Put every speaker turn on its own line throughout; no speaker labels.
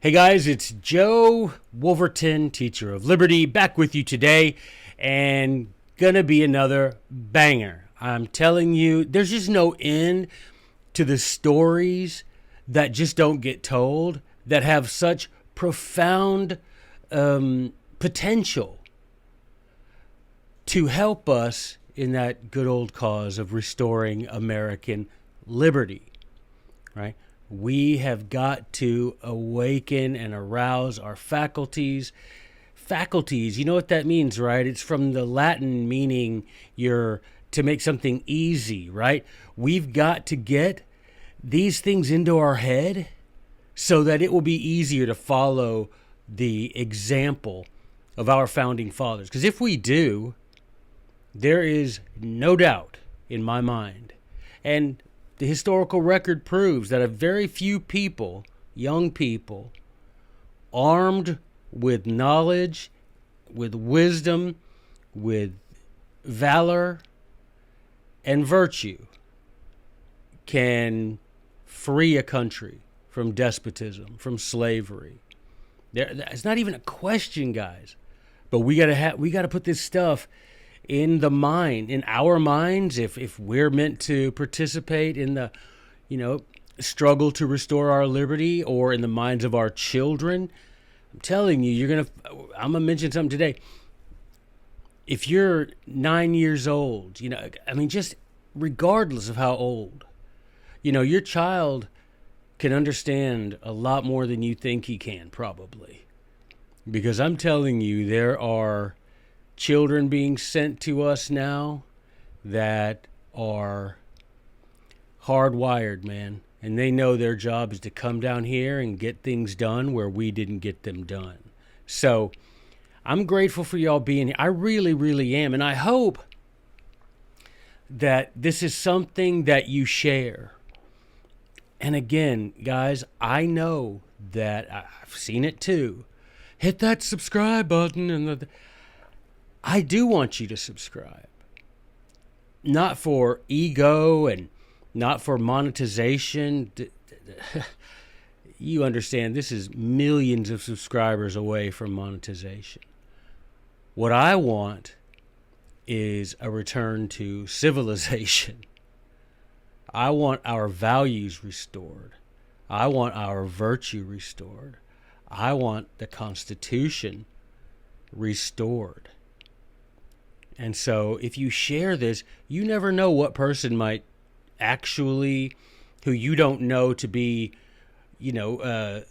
Hey guys, it's Joe Wolverton, Teacher of Liberty, back with you today, and gonna be another banger. I'm telling you, there's just no end to the stories that just don't get told, that have such profound potential to help us in that good old cause of restoring American liberty, right? We have got to awaken and arouse our faculties. Faculties, you know what that means, right? It's from the Latin meaning to make something easy, right? We've got to get these things into our head so that it will be easier to follow the example of our founding fathers. Because if we do, there is no doubt in my mind, and the historical record proves, that a very few people, young people, armed with knowledge, with wisdom, with valor and virtue, can free a country from despotism, from slavery. It's not even a question, guys. But we gotta put this stuff in the mind, in our minds, if we're meant to participate in the, struggle to restore our liberty, or in the minds of our children. I'm telling you, I'm gonna mention something today. If you're 9 years old, just regardless of how old, your child can understand a lot more than you think he can, probably. Because I'm telling you, there are children being sent to us now that are hardwired, man. And they know their job is to come down here and get things done where we didn't get them done. So I'm grateful for y'all being here. I really, really am. And I hope that this is something that you share. And again, guys, I know that I've seen it too. Hit that subscribe button and I do want you to subscribe. Not for ego and not for monetization. You understand, this is millions of subscribers away from monetization. What I want is a return to civilization. I want our values restored. I want our virtue restored. I want the Constitution restored. And so if you share this, you never know what person might actually, who you don't know to be,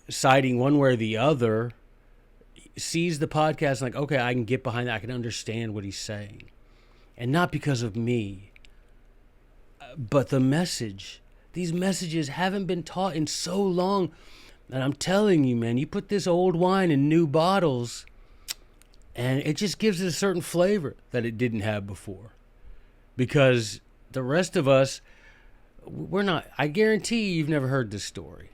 siding one way or the other, sees the podcast like, okay, I can get behind that. I can understand what he's saying. And not because of me, but the message. These messages haven't been taught in so long. And I'm telling you, man, you put this old wine in new bottles, and it just gives it a certain flavor that it didn't have before. Because the rest of us, we're not, I guarantee you've never heard this story.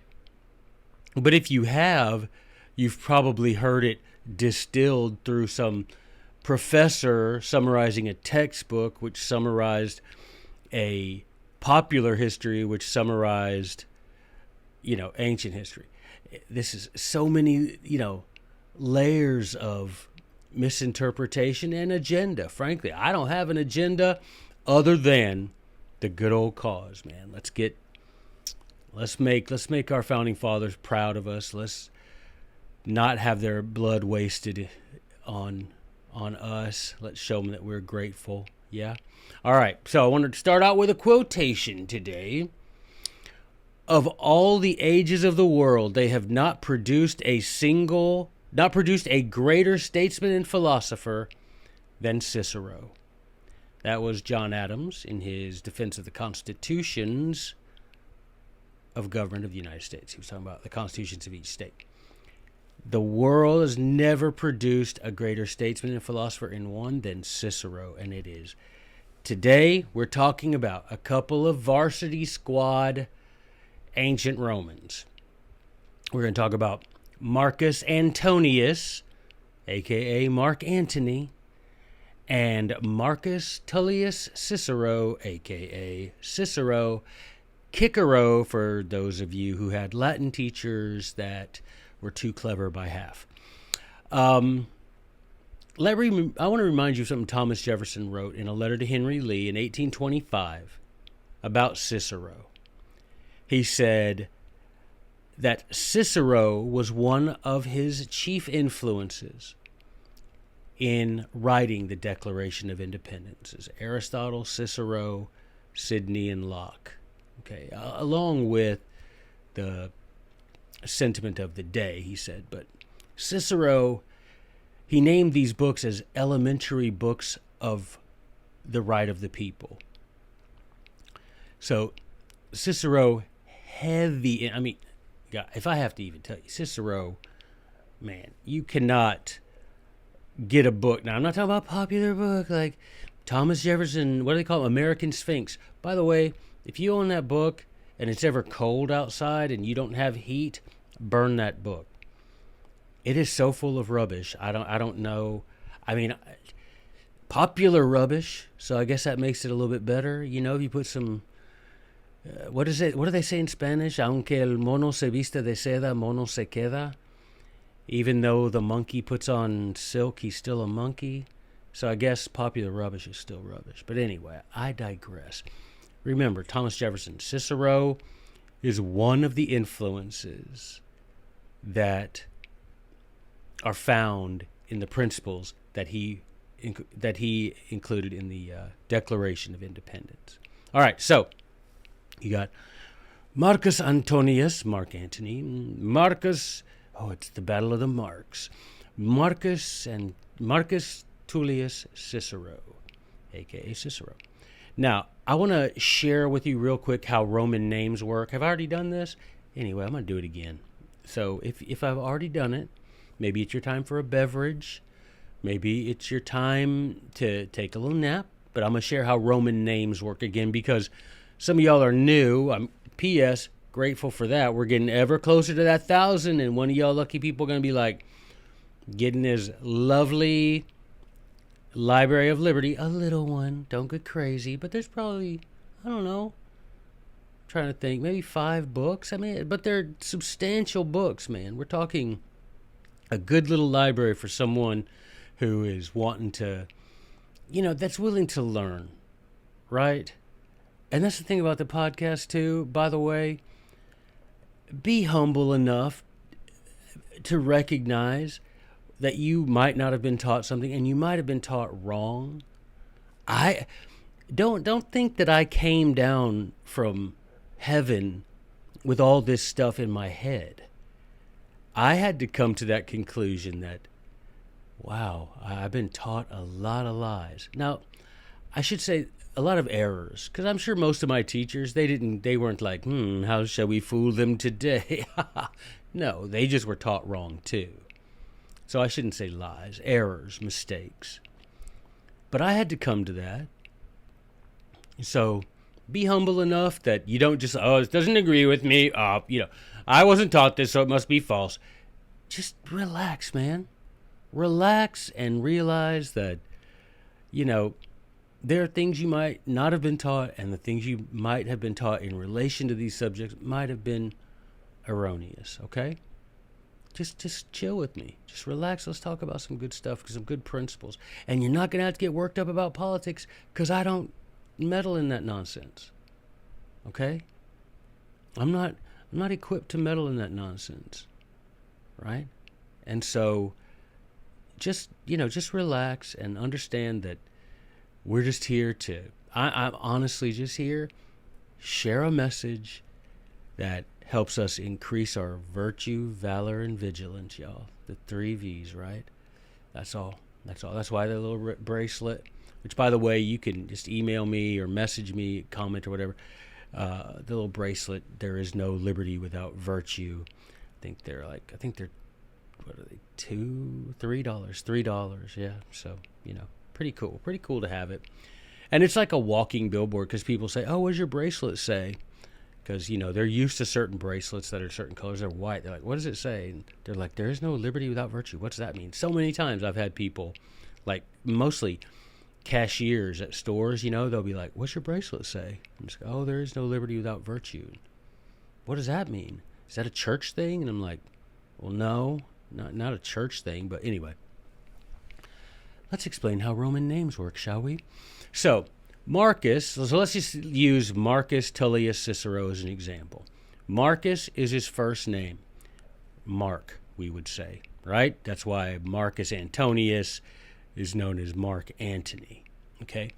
But if you have, you've probably heard it distilled through some professor summarizing a textbook, which summarized a popular history, which summarized, ancient history. This is so many, layers of misinterpretation and agenda. Frankly, I don't have an agenda other than the good old cause, man. Let's make our founding fathers proud of us. Let's not have their blood wasted on us. Let's show them that we're grateful. Yeah. All right. So I wanted to start out with a quotation today. Of all the ages of the world, they have not produced a greater statesman and philosopher than Cicero. That was John Adams in his defense of the constitutions of government of the United States. He was talking about the constitutions of each state. The world has never produced a greater statesman and philosopher in one than Cicero, and it is. Today, we're talking about a couple of varsity squad ancient Romans. We're going to talk about Marcus Antonius, a.k.a. Marc Antony, and Marcus Tullius Cicero, a.k.a. Cicero, Cicero, for those of you who had Latin teachers that We're too clever by half. I want to remind you of something Thomas Jefferson wrote in a letter to Henry Lee in 1825 about Cicero. He said that Cicero was one of his chief influences in writing the Declaration of Independence. It's Aristotle, Cicero, Sidney, and Locke. Okay, along with the sentiment of the day, he said. But Cicero, he named these books as elementary books of the right of the people. So Cicero, heavy, I mean, God, if I have to even tell you, Cicero, man, you cannot get a book. Now, I'm not talking about popular book like Thomas Jefferson, what do they call it? American Sphinx. By the way, if you own that book and it's ever cold outside and you don't have heat, burn that book. It is so full of rubbish. I don't know. I mean, popular rubbish. So I guess that makes it a little bit better. You know, if you put some, what is it? What do they say in Spanish? Aunque el mono se viste de seda, mono se queda. Even though the monkey puts on silk, he's still a monkey. So I guess popular rubbish is still rubbish. But anyway, I digress. Remember, Thomas Jefferson, Cicero is one of the influences that are found in the principles that he included in the Declaration of Independence. All right, so you got Marcus Antonius, Marc Antony, Marcus, it's the Battle of the Marks, Marcus Tullius Cicero, a.k.a. Cicero. Now, I want to share with you real quick how Roman names work. Have I already done this? Anyway, I'm going to do it again. So if I've already done it, maybe it's your time for a beverage. Maybe it's your time to take a little nap. But I'm going to share how Roman names work again because some of y'all are new. P.S. Grateful for that. We're getting ever closer to that 1,000. And one of y'all lucky people are going to be like getting his lovely Library of Liberty. A little one. Don't get crazy. But there's probably, I don't know. I'm trying to think. Maybe 5 books. I mean, but they're substantial books, man. We're talking a good little library for someone who is wanting to, that's willing to learn, right? And that's the thing about the podcast, too, by the way. Be humble enough to recognize that you might not have been taught something and you might have been taught wrong. I don't think that I came down from heaven with all this stuff in my head. I had to come to that conclusion that, wow, I've been taught a lot of lies. Now, I should say a lot of errors, because I'm sure most of my teachers, they weren't like, how shall we fool them today? No, they just were taught wrong too. So I shouldn't say lies, errors, mistakes. But I had to come to that. So be humble enough that you don't just, it doesn't agree with me. I wasn't taught this, so it must be false. Just relax, man. Relax and realize that, there are things you might not have been taught, and the things you might have been taught in relation to these subjects might have been erroneous, okay? Just chill with me. Just relax. Let's talk about some good stuff, some good principles. And you're not going to have to get worked up about politics because I don't meddle in that nonsense, okay? I'm not equipped to meddle in that nonsense, right? And so just relax and understand that we're just here I'm honestly just here, share a message that helps us increase our virtue, valor, and vigilance, y'all. The 3 V's, right? That's all. That's why the little bracelet, which, by the way, you can just email me or message me, comment or whatever. The little bracelet, there is no liberty without virtue. I think they're what are they, $3, yeah. So, pretty cool to have it. And it's like a walking billboard because people say, what does your bracelet say? Because, they're used to certain bracelets that are certain colors. They're white. They're like, what does it say? And they're like, there is no liberty without virtue. What's that mean? So many times I've had people, like mostly cashiers at stores, they'll be like, what's your bracelet say? I'm just like, there is no liberty without virtue. What does that mean? Is that a church thing? And I'm like, Well, no, not a church thing, but anyway. Let's explain how Roman names work, shall we? So, Marcus, so let's just use Marcus Tullius Cicero as an example. Marcus is his first name. Mark, we would say, right? That's why Marcus Antonius is known as Marc Antony, okay?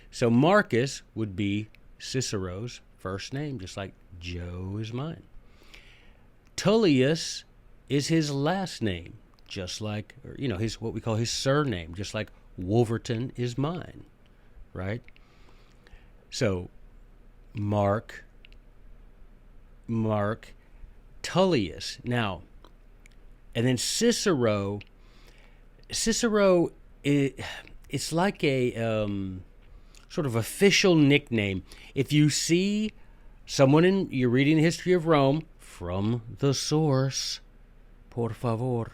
So Marcus would be Cicero's first name, just like Joe is mine. Tullius is his last name, just like, or, his what we call his surname, just like Wolverton is mine, right? So Mark, Tullius. Now, and then Cicero, it's like a sort of official nickname. If you see someone you're reading the history of Rome from the source, por favor,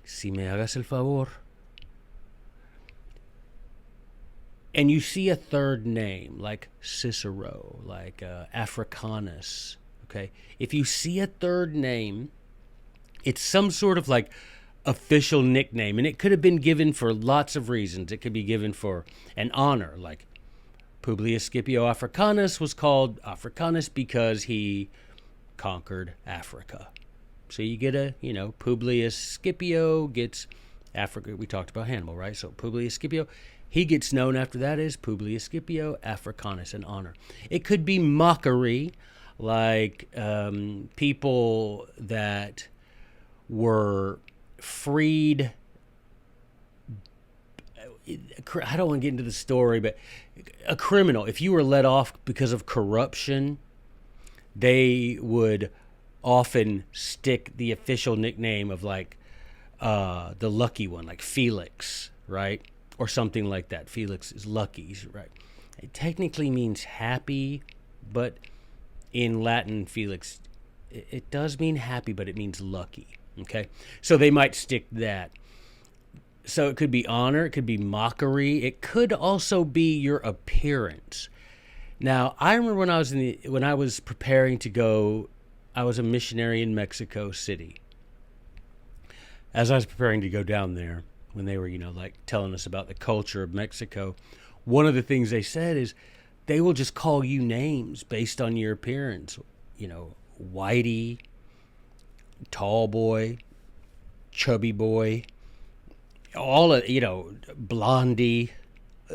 si me hagas el favor, and you see a third name like Cicero, like Africanus, okay? If you see a third name, it's some sort of like official nickname, and it could have been given for lots of reasons. It could be given for an honor, like Publius Scipio Africanus was called Africanus because he conquered Africa. So you get Publius Scipio gets Africa. We talked about Hannibal, right? So Publius Scipio, he gets known after that as Publius Scipio Africanus, an honor. It could be mockery, like people that were freed. I don't want to get into the story, but a criminal, if you were let off because of corruption, they would often stick the official nickname of like the lucky one, like Felix, right? Or something like that. Felix is lucky, right? It technically means happy, but in Latin, Felix, it does mean happy, but it means lucky, okay? So they might stick that. So it could be honor, it could be mockery, it could also be your appearance. Now, I remember when I was preparing to go, I was a missionary in Mexico City. As I was preparing to go down there, when they were, like telling us about the culture of Mexico, one of the things they said is they will just call you names based on your appearance. Whitey, tall boy, chubby boy, all of, blondie,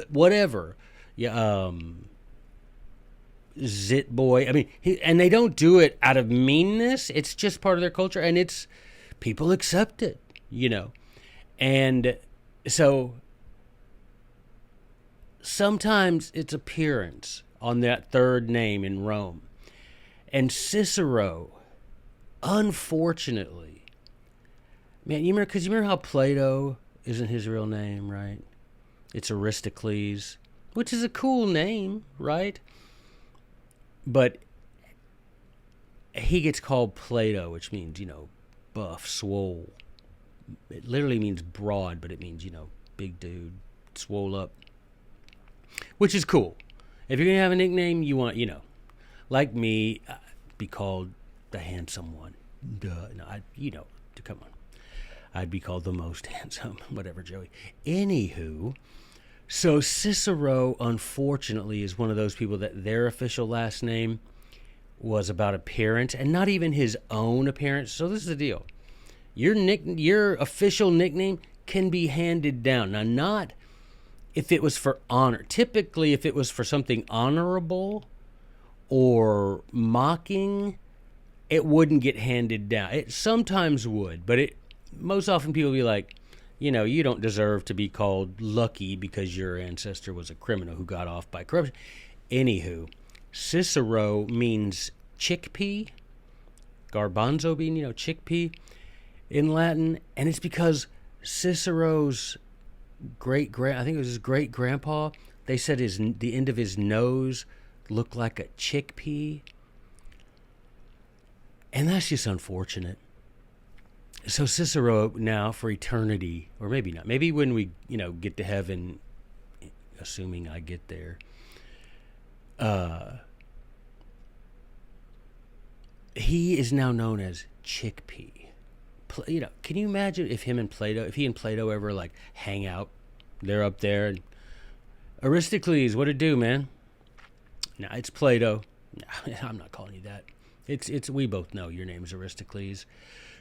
whatever. Yeah, zit boy. I mean, and they don't do it out of meanness. It's just part of their culture, and it's people accept it, And so sometimes it's appearance on that third name in Rome. And Cicero, unfortunately, man, you remember how Plato isn't his real name, right? It's Aristocles, which is a cool name, right? But he gets called Plato, which means, buff, swole. It literally means broad, but it means, big dude, swole up. Which is cool. If you're going to have a nickname, you want, like me, be called the handsome one. Duh. No, come on. I'd be called the most handsome, whatever, Joey. Anywho, so Cicero, unfortunately, is one of those people that their official last name was about appearance, and not even his own appearance. So this is the deal. Your official nickname can be handed down. Now, not if it was for honor. Typically, if it was for something honorable or mocking, it wouldn't get handed down. It sometimes would, but most often people be like, you don't deserve to be called lucky because your ancestor was a criminal who got off by corruption. Anywho, Cicero means chickpea, garbanzo bean, chickpea in Latin, and it's because Cicero's I think it was his great-grandpa, they said the end of his nose looked like a chickpea, and that's just unfortunate. So Cicero now for eternity, or maybe not, maybe when we, get to heaven, assuming I get there, he is now known as Chickpea. can you imagine if he and Plato ever like hang out? They're up there. And, Aristocles, what it do, man? No, it's Plato. No, I'm not calling you that. It's. We both know your name is Aristocles.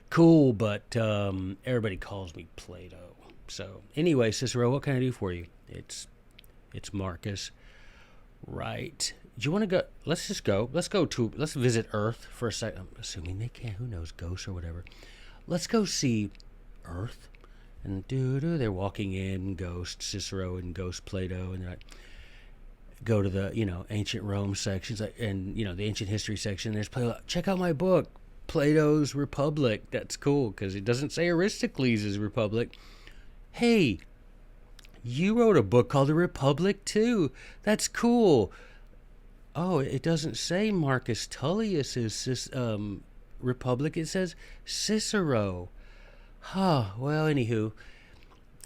Cool, but everybody calls me Plato. So anyway, Cicero, what can I do for you? It's Marcus, right? Do you want to go? Let's just go. Let's visit Earth for a second. I'm assuming they can. Who knows, ghosts or whatever. Let's go see Earth. And they're walking in, Ghost Cicero and Ghost Plato, and they're like, go to the ancient Rome sections and the ancient history section. There's Plato. Check out my book, Plato's Republic. That's cool because it doesn't say Aristocles' Republic. Hey, you wrote a book called The Republic too. That's cool. Oh, it doesn't say Marcus Tullius' Republic. It says Cicero. Well, anywho,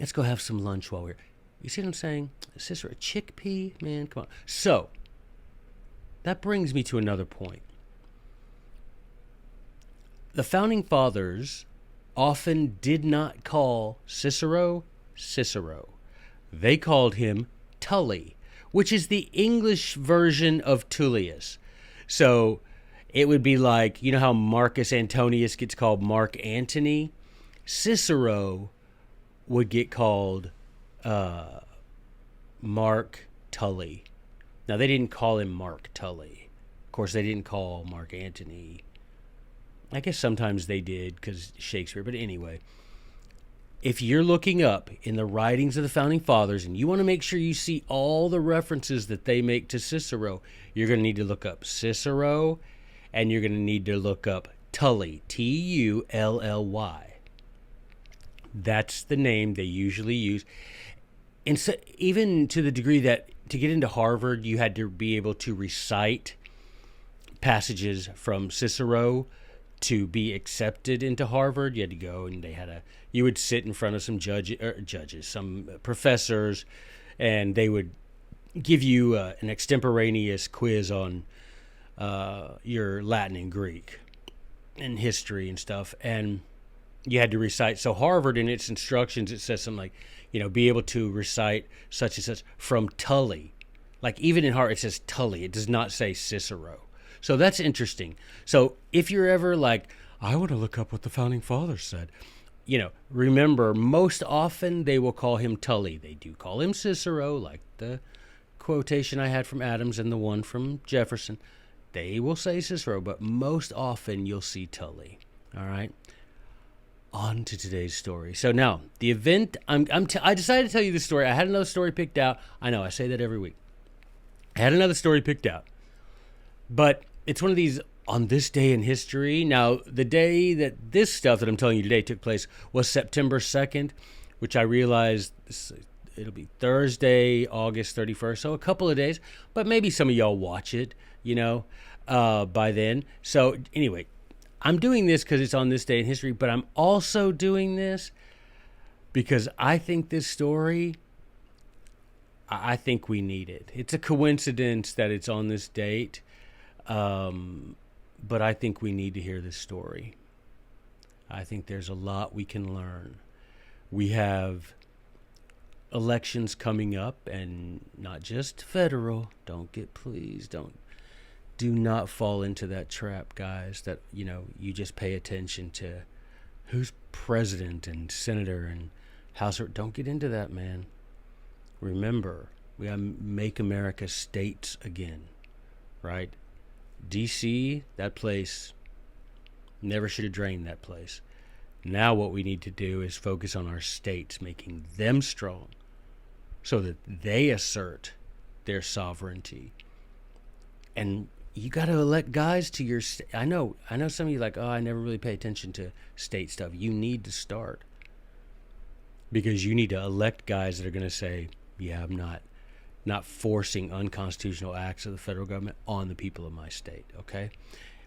let's go have some lunch while we're... You see what I'm saying? Cicero, Chickpea? Man, come on. So, that brings me to another point. The Founding Fathers often did not call Cicero, Cicero. They called him Tully, which is the English version of Tullius. So, it would be like, you know how Marcus Antonius gets called Marc Antony? Cicero would get called Mark Tully. Now, they didn't call him Mark Tully. Of course, they didn't call Mark Antony. I guess sometimes they did because Shakespeare. But anyway, if you're looking up in the writings of the Founding Fathers and you want to make sure you see all the references that they make to Cicero, you're going to need to look up Cicero and you're going to need to look up Tully, Tully. That's the name they usually use. And so, even to the degree that to get into Harvard, you had to be able to recite passages from Cicero to be accepted into Harvard. You had to go and you would sit in front of some some professors, and they would give you an extemporaneous quiz on your Latin and Greek and history and stuff. And you had to recite. So Harvard, in its instructions, it says something like, be able to recite such and such from Tully. Like even in Harvard, it says Tully. It does not say Cicero. So that's interesting. So if you're ever like, I want to look up what the Founding Fathers said, remember, most often they will call him Tully. They do call him Cicero, like the quotation I had from Adams and the one from Jefferson. They will say Cicero, but most often you'll see Tully. All right? On to today's story. So now, the event, I decided to tell you this story. I had another story picked out. I know, I say that every week. I had another story picked out. But it's one of these on this day in history. Now, the day that this stuff that I'm telling you today took place was September 2nd, which I realized it'll be Thursday, August 31st. So a couple of days. But maybe some of y'all watch it, by then. So anyway, I'm doing this because it's on this day in history, but I'm also doing this because I think this story, I think we need it. It's a coincidence that it's on this date, but I think we need to hear this story. I think there's a lot we can learn. We have elections coming up, and not just federal. Do not fall into that trap, guys, that, you just pay attention to who's president and senator and house. Don't get into that, man. Remember, we got to make America states again, right? D.C., that place, never should have drained that place. Now what we need to do is focus on our states, making them strong so that they assert their sovereignty. And you got to elect guys to your state. I know some of you like, I never really pay attention to state stuff. You need to start, because you need to elect guys that are going to say, yeah, I'm not forcing unconstitutional acts of the federal government on the people of my state, okay?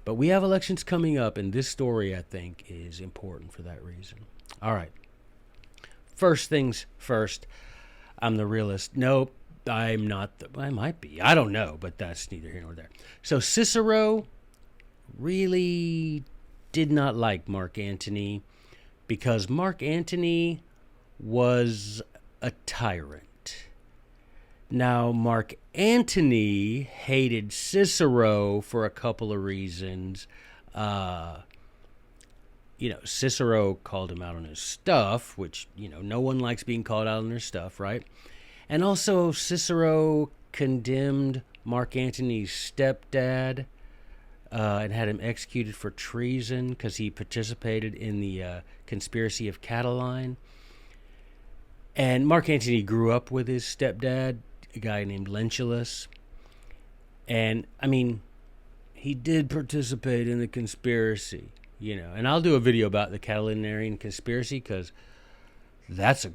But we have elections coming up, and this story, I think, is important for that reason. All right. First things first, I'm the realist. Nope. I'm not. I might be. I don't know, but that's neither here nor there. So Cicero really did not like Mark Antony because Mark Antony was a tyrant. Now, Mark Antony hated Cicero for a couple of reasons. Cicero called him out on his stuff, which, no one likes being called out on their stuff, right? And also, Cicero condemned Mark Antony's stepdad and had him executed for treason because he participated in the conspiracy of Catiline. And Mark Antony grew up with his stepdad, a guy named Lentulus. And, he did participate in the conspiracy, And I'll do a video about the Catilinarian conspiracy because that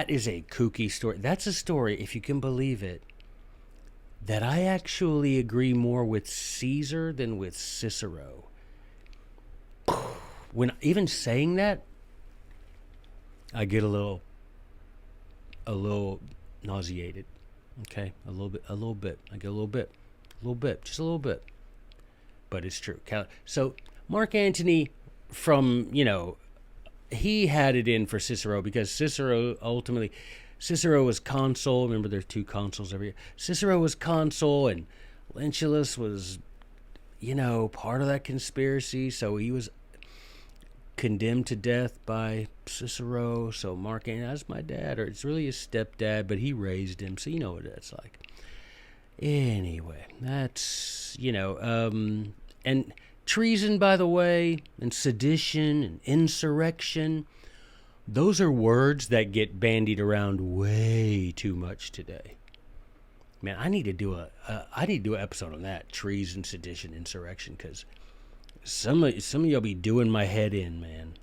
is a kooky story. That's a story, if you can believe it, that I actually agree more with Caesar than with Cicero. When even saying that, I get a little nauseated. Okay, a little bit. I get a little bit, just a little bit. But it's true. So Mark Antony, he had it in for Cicero because Cicero was consul. Remember, there's 2 consuls every year. Cicero was consul, and Lentulus was, part of that conspiracy. So he was condemned to death by Cicero. So Mark Antony, that's my dad, or it's really his stepdad, but he raised him. So you know what that's like. Anyway, that's, and treason, by the way, and sedition and insurrection, those are words that get bandied around way too much today. Man, I need to do an episode on that, treason, sedition, insurrection, because some of y'all be doing my head in, man,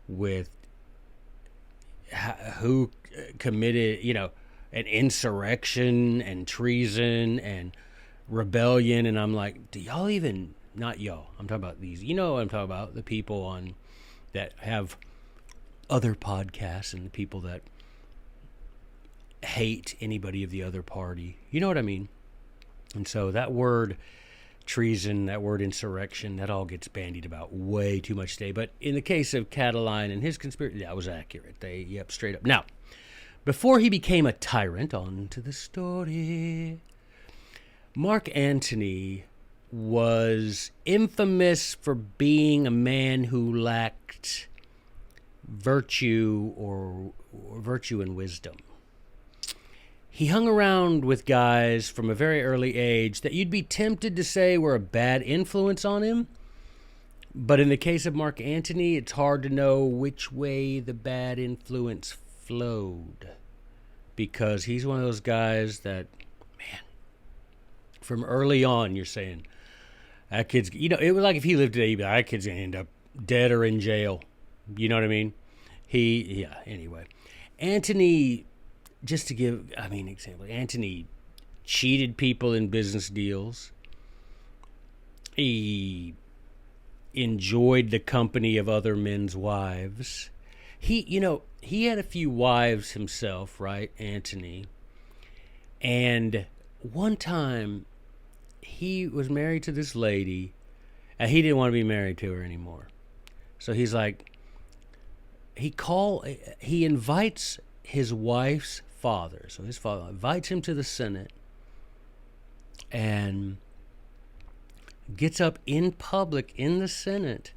with who committed, an insurrection and treason and rebellion, and I'm like, do y'all even, not y'all, I'm talking about these, I'm talking about the people that have other podcasts and the people that hate anybody of the other party. You know what I mean? And so that word treason, that word insurrection, that all gets bandied about way too much today. But in the case of Catiline and his conspiracy, that was accurate. Straight up. Now, before he became a tyrant, on to the story. Mark Antony was infamous for being a man who lacked virtue or virtue and wisdom. He hung around with guys from a very early age that you'd be tempted to say were a bad influence on him. But in the case of Mark Antony, it's hard to know which way the bad influence flowed. Because he's one of those guys that, man, from early on, you're saying, that kid's, it was like if he lived today, you'd be like, that kid's going to end up dead or in jail. You know what I mean? Anyway. Antony, just to give, example, Antony cheated people in business deals. He enjoyed the company of other men's wives. He had a few wives himself, right, Antony? And one time, he was married to this lady, and he didn't want to be married to her anymore. So he's like, he invites his wife's father. So his father invites him to the Senate and gets up in public in the Senate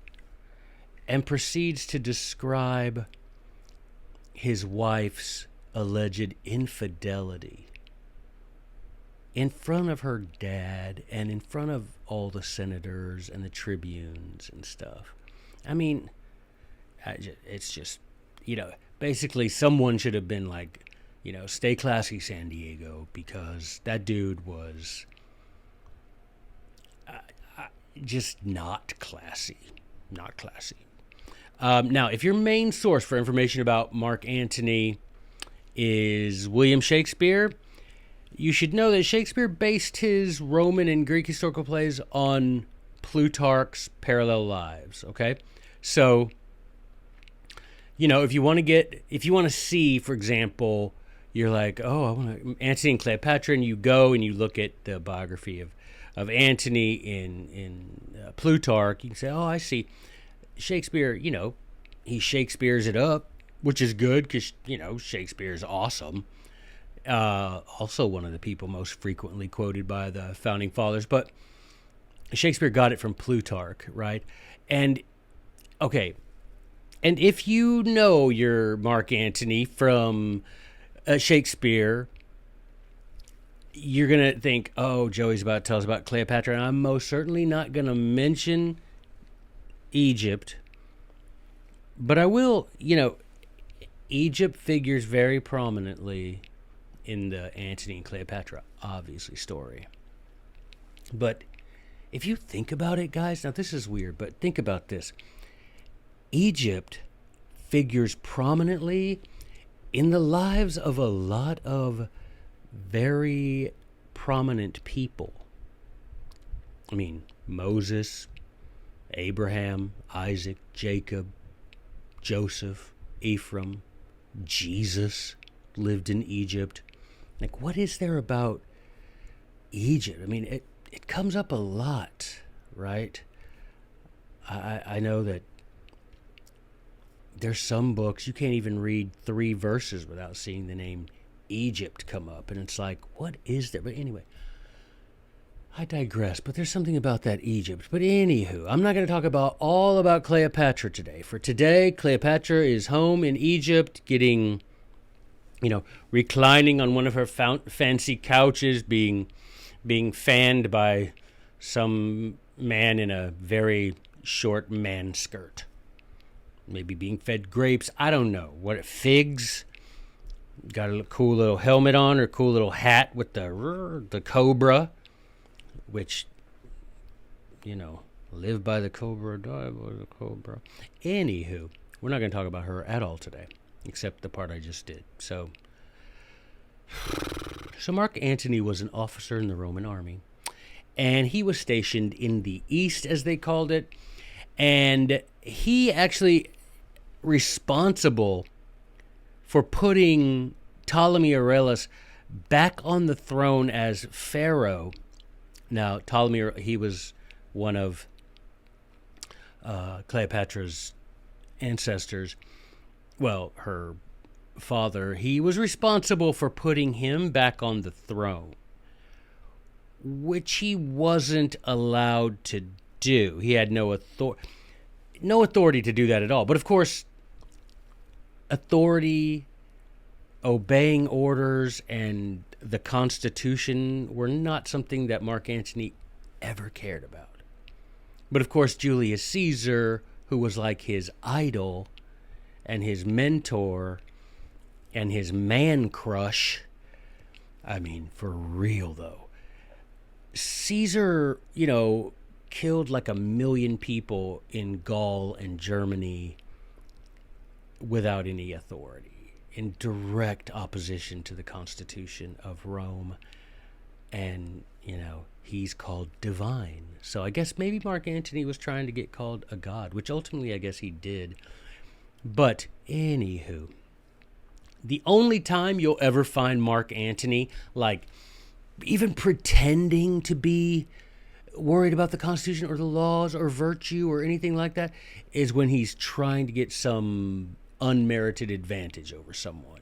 and proceeds to describe his wife's alleged infidelity in front of her dad and in front of all the senators and the tribunes and stuff. It's just, basically someone should have been like, stay classy, San Diego, because that dude was just not classy. Not classy. Now, if your main source for information about Mark Antony is William Shakespeare, you should know that Shakespeare based his Roman and Greek historical plays on Plutarch's parallel lives, okay? So, if you want to see, for example, you're like, oh, I want Antony and Cleopatra, and you go and you look at the biography of Antony in Plutarch, you can say, oh, I see. Shakespeare, he Shakespeare's it up, which is good because, Shakespeare's awesome. Also one of the people most frequently quoted by the founding fathers. But Shakespeare got it from Plutarch, right? And, okay, and if you know your Marc Antony from Shakespeare, you're going to think, oh, Joey's about to tell us about Cleopatra. And I'm most certainly not going to mention Egypt. But I will, Egypt figures very prominently in the Antony and Cleopatra, obviously, story. But if you think about it, guys, now this is weird, but think about this. Egypt figures prominently in the lives of a lot of very prominent people. I mean, Moses, Abraham, Isaac, Jacob, Joseph, Ephraim, Jesus lived in Egypt. Like, what is there about Egypt? I mean, it comes up a lot, right? I know that there's some books you can't even read 3 verses without seeing the name Egypt come up, and it's like, what is there? But anyway, I digress, but there's something about that Egypt. But anywho, I'm not going to talk all about Cleopatra today. For today, Cleopatra is home in Egypt, getting, reclining on one of her fancy couches, being fanned by some man in a very short man skirt. Maybe being fed grapes. I don't know. What, figs? Got a cool little helmet on, or cool little hat with the cobra, which, live by the cobra, die by the cobra. Anywho, we're not going to talk about her at all today, except the part I just did. So Mark Antony was an officer in the Roman army, and he was stationed in the East, as they called it, and he actually responsible for putting Ptolemy Aurelis back on the throne as pharaoh. Now, Ptolemy, he was one of Cleopatra's ancestors. Well, her father. He was responsible for putting him back on the throne, which he wasn't allowed to do. He had no authority to do that at all. But of course, authority, obeying orders, and the Constitution were not something that Mark Antony ever cared about. But of course, Julius Caesar, who was like his idol and his mentor and his man crush, I mean, for real though, Caesar, killed like 1 million people in Gaul and Germany without any authority, in direct opposition to the Constitution of Rome. And, he's called divine. So I guess maybe Mark Antony was trying to get called a god, which ultimately I guess he did. But anywho, the only time you'll ever find Mark Antony, like, even pretending to be worried about the Constitution or the laws or virtue or anything like that, is when he's trying to get some unmerited advantage over someone,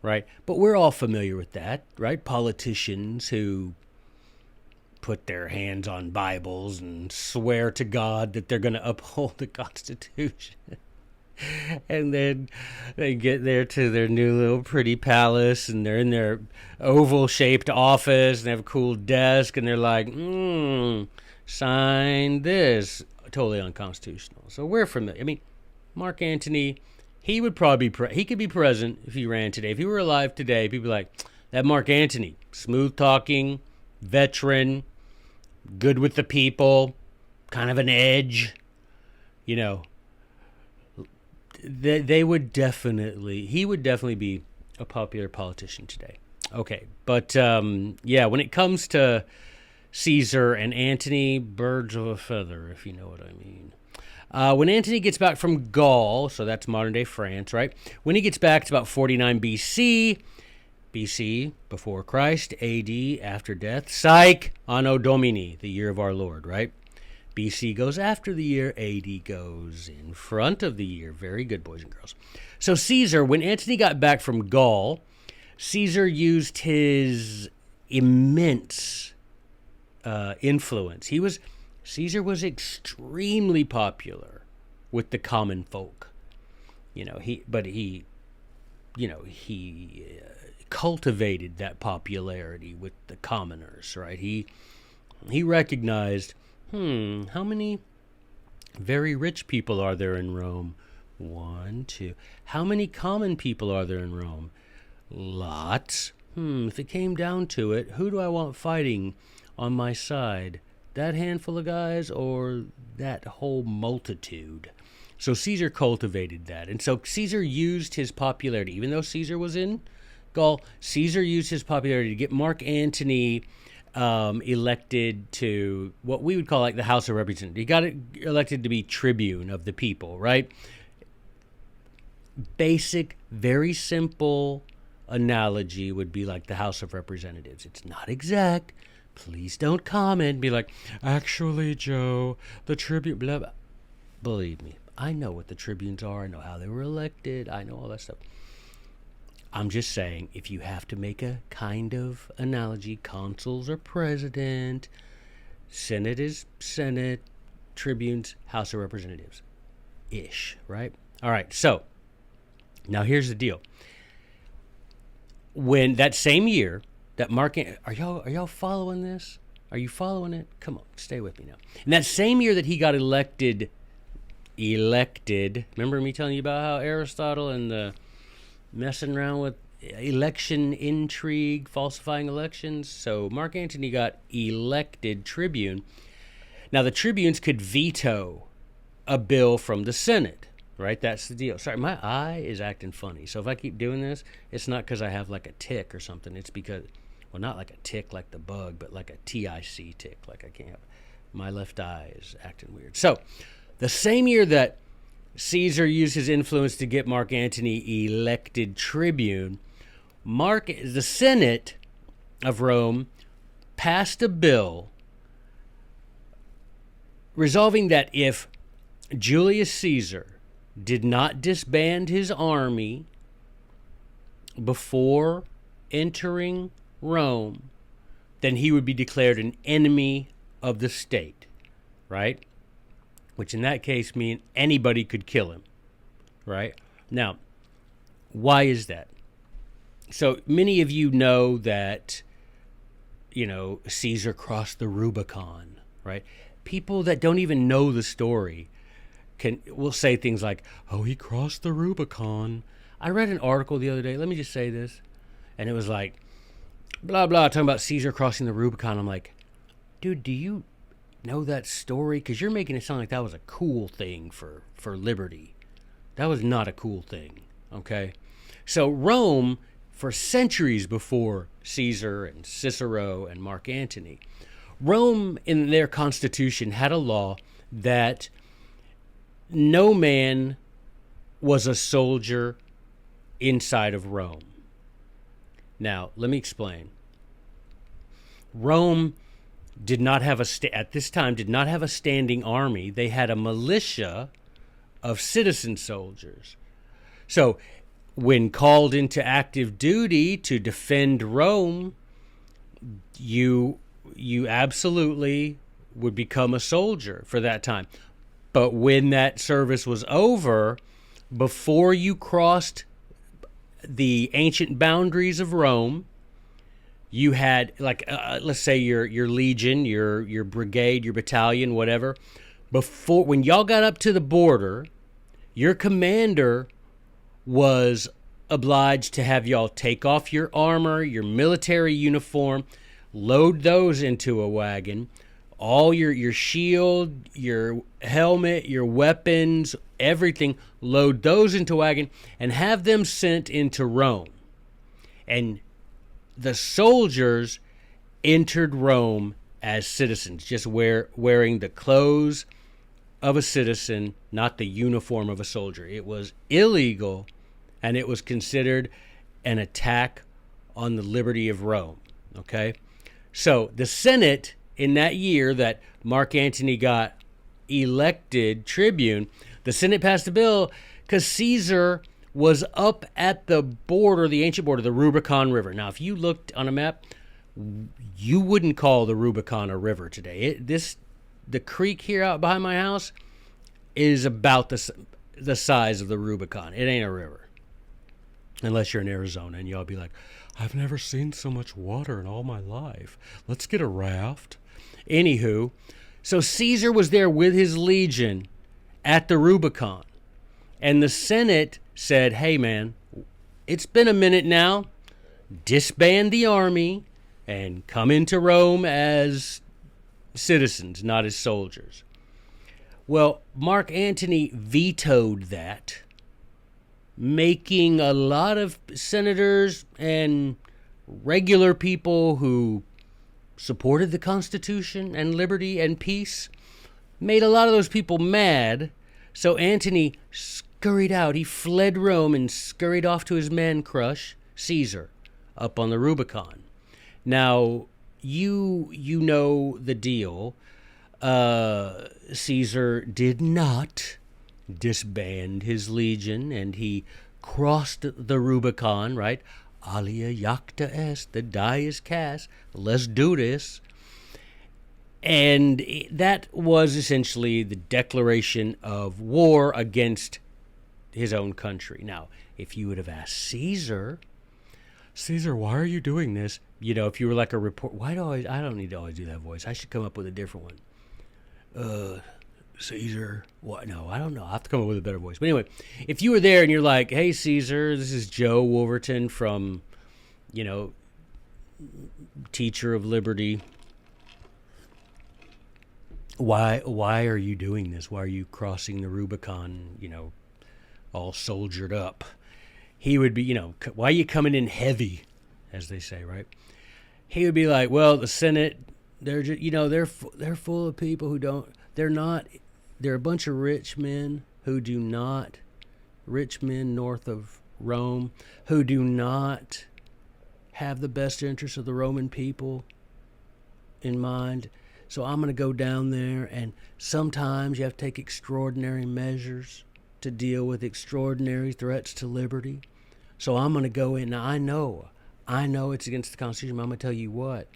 right? But we're all familiar with that, right? Politicians who put their hands on Bibles and swear to God that they're going to uphold the Constitution. And then they get there to their new little pretty palace, and they're in their oval-shaped office, and they have a cool desk, and they're like, sign this. Totally unconstitutional. So we're familiar. I mean, Mark Antony, he would probably he could be present if he ran today. If he were alive today, people would be like, that Mark Antony, smooth-talking, veteran, good with the people, kind of an edge, he would definitely be a popular politician today. Okay, but when it comes to Caesar and Antony, birds of a feather, if you know what I mean. When Antony gets back from Gaul, so that's modern-day France, right? When he gets back, it's about 49 BC, before Christ, AD, after death, Psych, Anno Domini, the year of our Lord, right? BC goes after the year. AD goes in front of the year. Very good, boys and girls. So Caesar, when Antony got back from Gaul, Caesar used his immense influence. Caesar was extremely popular with the common folk. He cultivated that popularity with the commoners, right? He recognized, how many very rich people are there in Rome? 1, 2. How many common people are there in Rome? Lots. If it came down to it, who do I want fighting on my side? That handful of guys or that whole multitude? So Caesar cultivated that. And so Caesar used his popularity. Even though Caesar was in Gaul, Caesar used his popularity to get Mark Antony elected to what we would call like the House of Representatives. He got elected to be tribune of the people, right? Basic, very simple analogy would be like the House of Representatives. It's not exact. Please don't comment. Be like, actually, Joe, the tribune, blah, blah. Believe me, I know what the tribunes are. I know how they were elected. I know all that stuff. I'm just saying, if you have to make a kind of analogy, consuls are president, Senate is Senate, tribunes, House of Representatives. Ish, right? All right, so now here's the deal. When that same year that Mark, are y'all following this? Are you following it? Come on, stay with me now. In that same year that he got elected, remember me telling you about how Aristotle and the messing around with election intrigue, falsifying elections? So Mark Antony got elected tribune. Now the tribunes could veto a bill from the Senate, right? That's the deal. Sorry, my eye is acting funny. So if I keep doing this, it's not because I have like a tick or something. It's because, well, not like a tick like the bug, but like a TIC tick, like I can't. My left eye is acting weird. So the same year that Caesar used his influence to get Mark Antony elected tribune, the Senate of Rome passed a bill resolving that if Julius Caesar did not disband his army before entering Rome, then he would be declared an enemy of the state, right? Which in that case means anybody could kill him, right? Now, why is that? So many of you know that, Caesar crossed the Rubicon, right? People that don't even know the story will say things like, oh, he crossed the Rubicon. I read an article the other day, let me just say this, and it was like, blah, blah, talking about Caesar crossing the Rubicon. I'm like, dude, do you know that story? Because you're making it sound like that was a cool thing for liberty. That was not a cool thing, okay? So Rome, for centuries before Caesar and Cicero and Mark Antony, Rome in their constitution had a law that no man was a soldier inside of Rome. Now, let me explain. Rome did not have at this time did not have a standing army. They had a militia of citizen soldiers. So when called into active duty to defend Rome, you absolutely would become a soldier for that time. But when that service was over, before you crossed the ancient boundaries of Rome, you had, like, let's say your legion, your brigade, your battalion, whatever. When y'all got up to the border, your commander was obliged to have y'all take off your armor, your military uniform, load those into a wagon, all your shield, your helmet, your weapons, everything, load those into a wagon and have them sent into Rome. And the soldiers entered Rome as citizens, just wearing the clothes of a citizen, not the uniform of a soldier. It was illegal, and it was considered an attack on the liberty of Rome, okay? So the Senate, in that year that Mark Antony got elected tribune. The Senate passed a bill because Caesar was up at the border, the ancient border, the Rubicon River. Now, if you looked on a map, you wouldn't call the Rubicon a river today. The creek here out behind my house is about the size of the Rubicon. It ain't a river. Unless you're in Arizona and y'all be like, I've never seen so much water in all my life. Let's get a raft. Anywho, so Caesar was there with his legion at the Rubicon. And the Senate said, hey, man, it's been a minute now. Disband the army and come into Rome as citizens, not as soldiers. Well, Mark Antony vetoed that, making a lot of senators and regular people who supported the Constitution and liberty and peace, made a lot of those people mad. So Antony scurried out. He fled Rome and scurried off to his man crush, Caesar, up on the Rubicon. Now, you know the deal. Caesar did not disband his legion, and he crossed the Rubicon, right? Alia jacta est, the die is cast, let's do this. And that was essentially the declaration of war against his own country. Now, if you would have asked Caesar, why are you doing this? You know, if you were like a report, I don't need to always do that voice. I should come up with a different one. Caesar, what? No, I don't know. I have to come up with a better voice. But anyway, if you were there and you're like, hey, Caesar, this is Joe Wolverton from, Teacher of Liberty. Why are you doing this? Why are you crossing the Rubicon, all soldiered up? He would be, why are you coming in heavy, as they say, right? He would be like, well, the Senate, they're just, they're full of people who don't, they're a bunch of rich men north of Rome, who do not have the best interests of the Roman people in mind. So I'm going to go down there, and sometimes you have to take extraordinary measures to deal with extraordinary threats to liberty. So I'm going to go in. Now, I know it's against the Constitution, but I'm going to tell you what.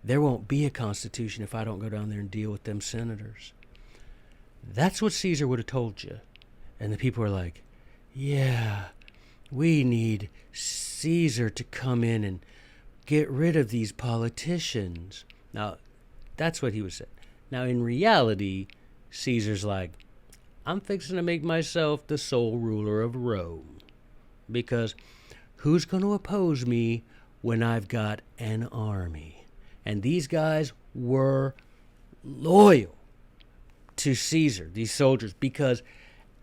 There won't be a Constitution if I don't go down there and deal with them senators. That's what Caesar would have told you. And the people are like, yeah, we need Caesar to come in and get rid of these politicians. Now, that's what he was saying. Now, in reality, Caesar's like, I'm fixing to make myself the sole ruler of Rome. Because who's going to oppose me when I've got an army? And these guys were loyal to Caesar, these soldiers, because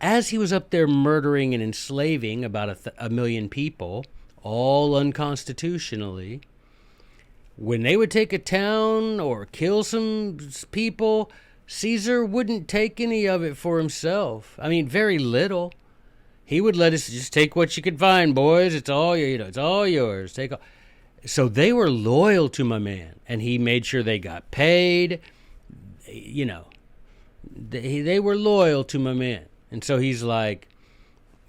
as he was up there murdering and enslaving about a million people, all unconstitutionally, when they would take a town or kill some people, Caesar wouldn't take any of it for himself. I mean, very little. He would let us just take what you could find, boys. It's all it's all yours. Take all. So they were loyal to my man, and he made sure they got paid. They were loyal to my man. And so he's like,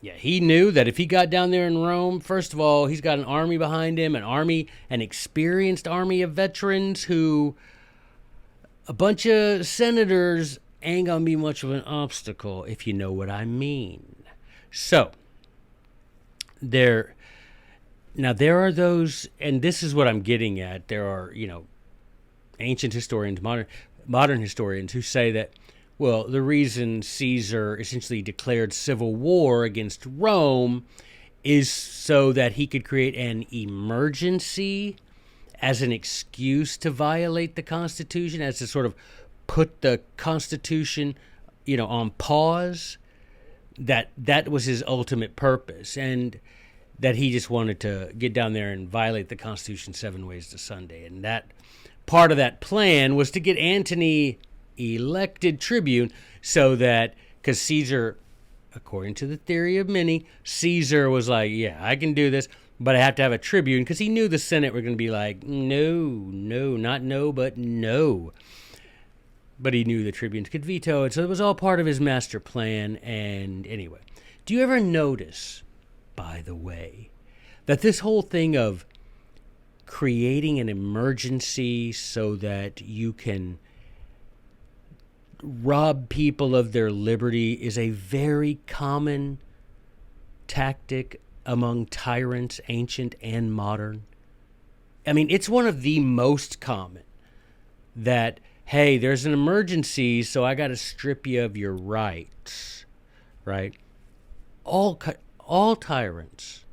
yeah, he knew that if he got down there in Rome, first of all, he's got an army behind him, an experienced army of veterans who, a bunch of senators ain't going to be much of an obstacle, if you know what I mean. So, there are those, and this is what I'm getting at, there are, ancient historians, modern historians who say that, well, the reason Caesar essentially declared civil war against Rome is so that he could create an emergency as an excuse to violate the Constitution, as to sort of put the Constitution, on pause. That was his ultimate purpose, and that he just wanted to get down there and violate the Constitution 7 ways to Sunday. And that part of that plan was to get Antony elected tribune, so that, because Caesar, according to the theory of many, Caesar was like, yeah, I can do this, but I have to have a tribune, because he knew the Senate were going to be like, no, not no, but no. but he knew the tribunes could veto it, so it was all part of his master plan. And anyway, do you ever notice, by the way, that this whole thing of creating an emergency so that you can rob people of their liberty is a very common tactic among tyrants, ancient and modern? I mean, it's one of the most common that, hey, there's an emergency, so I got to strip you of your rights, right? All tyrants,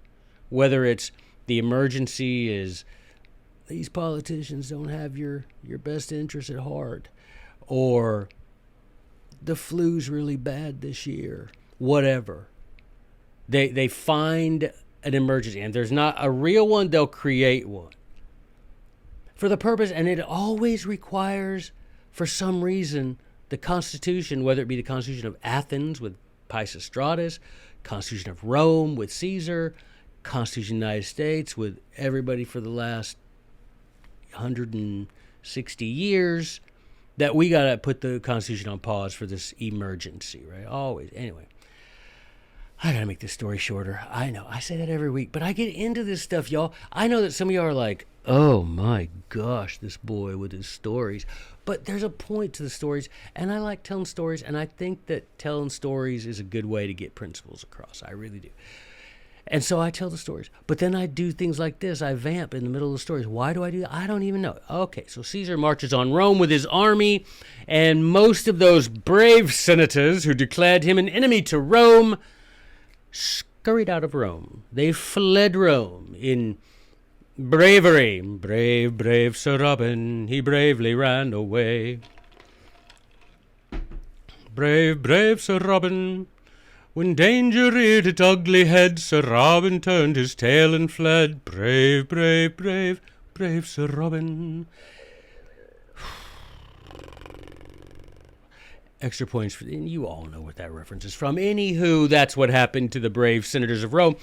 whether it's the emergency is these politicians don't have your best interest at heart, or the flu's really bad this year, whatever. They find an emergency, and there's not a real one, they'll create one for the purpose, and it always requires, for some reason, the Constitution, whether it be the Constitution of Athens with Pisistratus, Constitution of Rome with Caesar, Constitution of the United States with everybody for the last 160 years, that we got to put the Constitution on pause for this emergency, right? Always. Anyway, I got to make this story shorter. I know. I say that every week, but I get into this stuff, y'all. I know that some of y'all are like, oh my gosh, this boy with his stories. But there's a point to the stories, and I like telling stories, and I think that telling stories is a good way to get principles across. I really do. And so I tell the stories. But then I do things like this. I vamp in the middle of the stories. Why do I do that? I don't even know. Okay, so Caesar marches on Rome with his army, and most of those brave senators who declared him an enemy to Rome scurried out of Rome. They fled Rome in bravery. Brave, brave Sir Robin, he bravely ran away. Brave, brave Sir Robin, when danger reared its ugly head, Sir Robin turned his tail and fled. Brave, brave, brave, brave Sir Robin. Extra points for, and you all know what that reference is from. Anywho, that's what happened to the brave senators of Rome.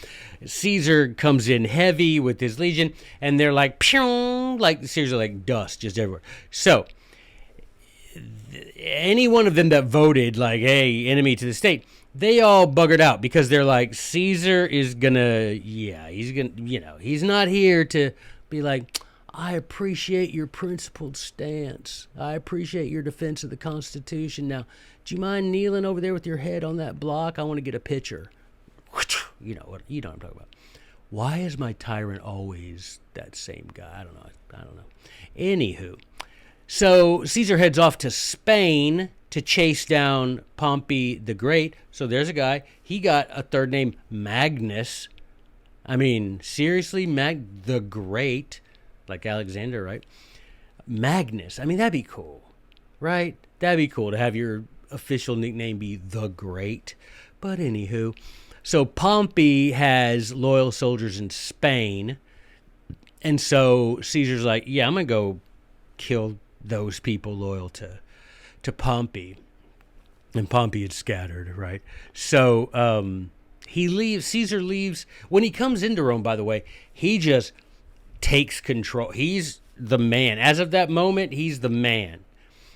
Caesar comes in heavy with his legion, and they're like, pew, like seriously, like dust just everywhere. So, any one of them that voted like, hey, enemy to the state, they all buggered out because they're like, Caesar is gonna, he's not here to be like, I appreciate your principled stance. I appreciate your defense of the Constitution. Now, do you mind kneeling over there with your head on that block? I want to get a picture. You know what I'm talking about. Why is my tyrant always that same guy? I don't know. Anywho, so Caesar heads off to Spain to chase down Pompey the Great. So there's a guy. He got a third name, Magnus. I mean, seriously, the Great. Like Alexander, right? Magnus. I mean, that'd be cool, right? That'd be cool to have your official nickname be the Great. But anywho, so Pompey has loyal soldiers in Spain. And so Caesar's like, yeah, I'm going to go kill those people loyal to Pompey. And Pompey had scattered, right? So he leaves. Caesar leaves. When he comes into Rome, by the way, he just takes control. He's the man. As of that moment, he's the man.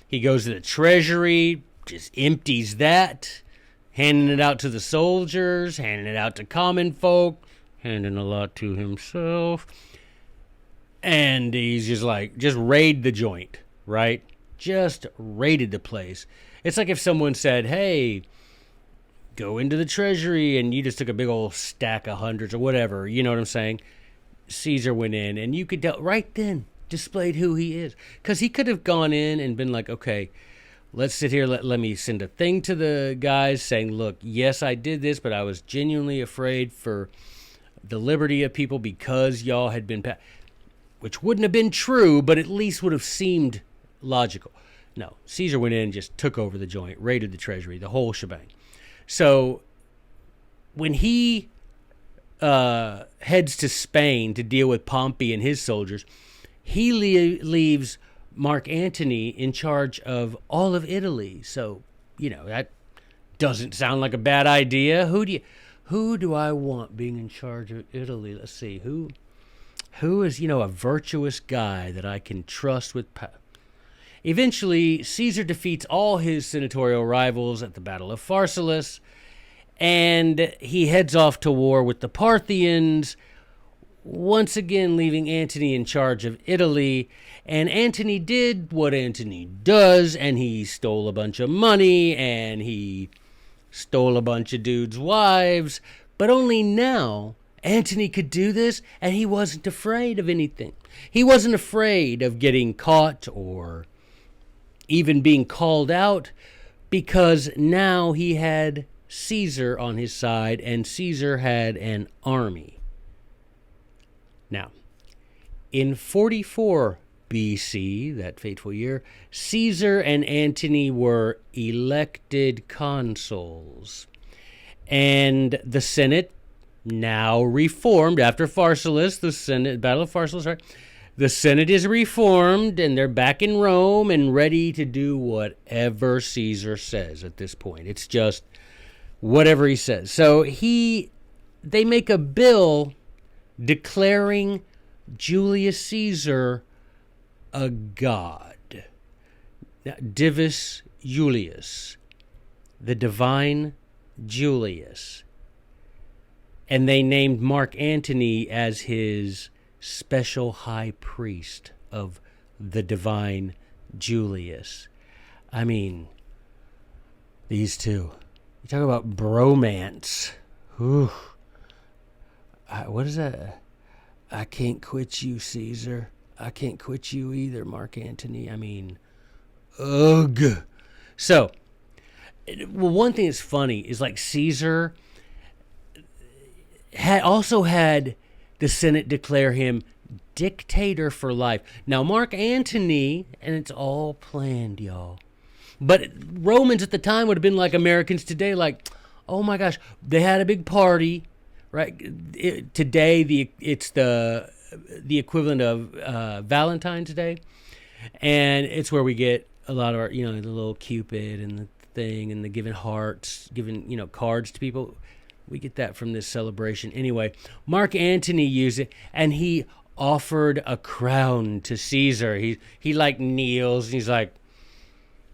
He goes to the treasury, just empties that, handing it out to the soldiers, handing it out to common folk, handing a lot to himself. And he's just like, just raid the joint, right? Just raided the place. It's like if someone said, hey, go into the treasury, and you just took a big old stack of hundreds or whatever. You know what I'm saying? Caesar went in, and you could tell right then, displayed who he is. Because he could have gone in and been like, okay, let's sit here, let me send a thing to the guys saying, look, yes, I did this, but I was genuinely afraid for the liberty of people because y'all had been, which wouldn't have been true, but at least would have seemed logical. No, Caesar went in and just took over the joint, raided the treasury, the whole shebang. So when he heads to Spain to deal with Pompey and his soldiers, he leaves Mark Antony in charge of all of Italy. So, that doesn't sound like a bad idea. Who do I want being in charge of Italy? Let's see. Who is, a virtuous guy that I can trust with power? Eventually, Caesar defeats all his senatorial rivals at the Battle of Pharsalus, and he heads off to war with the Parthians, once again leaving Antony in charge of Italy. And Antony did what Antony does, and he stole a bunch of money, and he stole a bunch of dudes' wives, but only now Antony could do this, and he wasn't afraid of anything. He wasn't afraid of getting caught or even being called out, because now he had Caesar on his side, and Caesar had an army. Now, in 44 BC, that fateful year, Caesar and Antony were elected consuls, and the Senate, now reformed after Pharsalus, the Senate, Battle of Pharsalus, right? The Senate is reformed, and they're back in Rome and ready to do whatever Caesar says at this point. It's just whatever he says. So they make a bill declaring Julius Caesar a god. Now, Divus Julius, the divine Julius. And they named Mark Antony as his special high priest of the divine Julius. I mean, these two. You talk about bromance. Whew. What is that? I can't quit you, Caesar. I can't quit you either, Marc Antony. I mean, ugh. So, well, one thing that's funny is like Caesar also had the Senate declare him dictator for life. Now, Marc Antony, and it's all planned, y'all. But Romans at the time would have been like Americans today, like, oh my gosh, they had a big party, right? Today, it's the equivalent of Valentines Day, and it's where we get a lot of our, the little Cupid and the thing and the giving hearts, giving, cards to people. We get that from this celebration. Anyway, Mark Antony used it, and he offered a crown to Caesar. He like kneels, and he's like,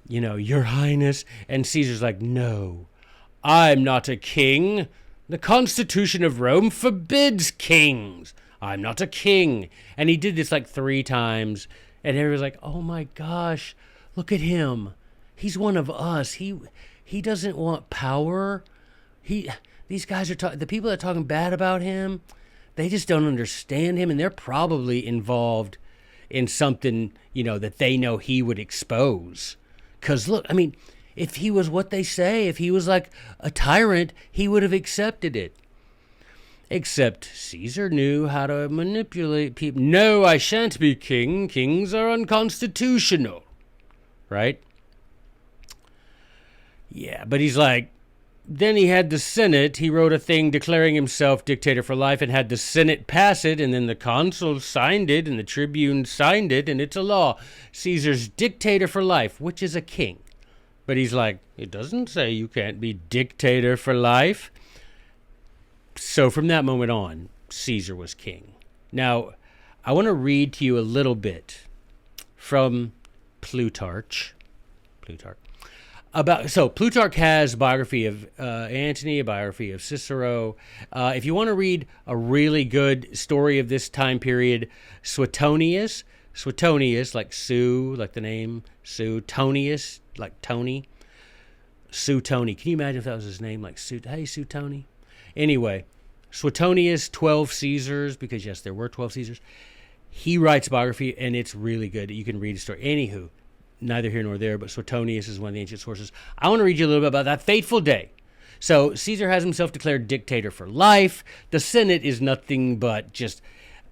Your Highness. And Caesar's like, no, I'm not a king. The Constitution of Rome forbids kings. I'm not a king. And he did this like 3 times, and everybody's like, oh my gosh, look at him. He's one of us. He doesn't want power. These guys are the people that are talking bad about him, they just don't understand him, and they're probably involved in something, that they know he would expose. Because look, I mean, if he was what they say, if he was like a tyrant, he would have accepted it. Except Caesar knew how to manipulate people. No, I shan't be king. Kings are unconstitutional. Right? Yeah, but he's like, then he had the Senate. He wrote a thing declaring himself dictator for life and had the Senate pass it, and then the consuls signed it, and the tribune signed it, and it's a law. Caesar's dictator for life, which is a king. But he's like, it doesn't say you can't be dictator for life. So from that moment on, Caesar was king. Now, I want to read to you a little bit from Plutarch. Plutarch has a biography of Antony, a biography of Cicero. If you want to read a really good story of this time period, Sotonius, like Sue, like the name Sue, Tonius, like Tony, Sue Tony. Can you imagine if that was his name, like Sue? Hey, Sue Tony. Anyway, Suetonius, 12 Caesars, because yes, there were 12 Caesars. He writes biography, and it's really good. You can read his story. Anywho, neither here nor there, but Sotonius is one of the ancient sources. I want to read you a little bit about that fateful day. So Caesar has himself declared dictator for life. The Senate is nothing but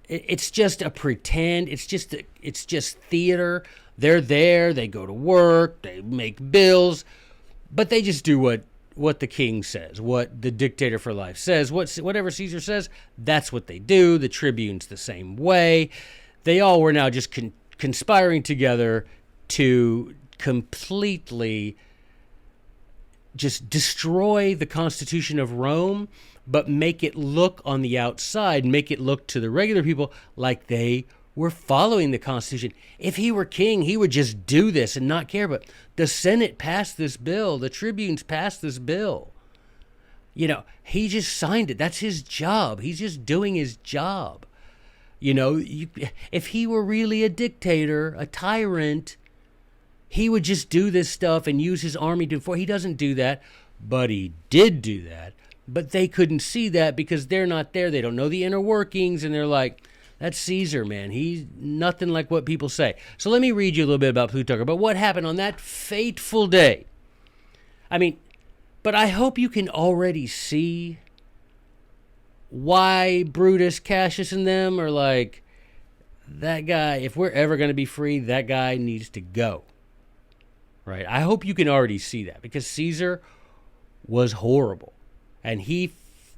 it's just a pretend. It's just theater. They're there. They go to work. They make bills, but they just do what the king says, what the dictator for life says, whatever Caesar says. That's what they do. The tribune's the same way. They all were now just conspiring together to completely just destroy the Constitution of Rome, but make it look on the outside, make it look to the regular people like they we're following the Constitution. If he were king, he would just do this and not care. But the Senate passed this bill. The tribunes passed this bill. You know, he just signed it. That's his job. He's just doing his job. You know, if he were really a dictator, a tyrant, he would just do this stuff and use his army to enforce. He doesn't do that, but he did do that. But they couldn't see that because they're not there. They don't know the inner workings, and they're like, that's Caesar, man. He's nothing like what people say. So let me read you a little bit about Plutarch, about what happened on that fateful day. I mean, but I hope you can already see why Brutus, Cassius, and them are like, that guy, if we're ever going to be free, that guy needs to go. Right? I hope you can already see that, because Caesar was horrible. And he,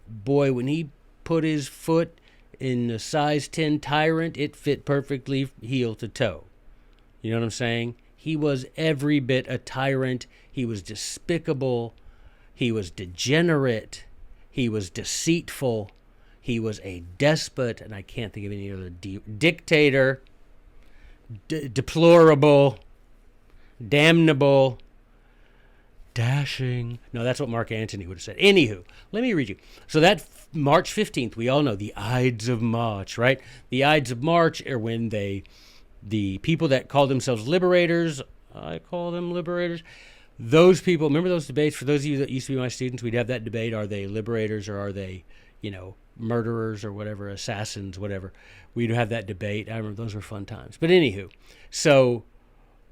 boy, when he put his foot in a size 10 tyrant, it fit perfectly heel to toe. You know what I'm saying? He was every bit a tyrant. He was despicable. He was degenerate. He was deceitful. He was a despot, and I can't think of any other dictator, deplorable, damnable, dashing. No, that's what Mark Antony would have said. Anywho, let me read you. So that March 15th, we all know the Ides of March, right? The Ides of March are when the people that call themselves liberators, I call them liberators, those people, remember those debates? For those of you that used to be my students, we'd have that debate. Are they liberators or are they, murderers or whatever, assassins, whatever. We'd have that debate. I remember those were fun times. But anywho, so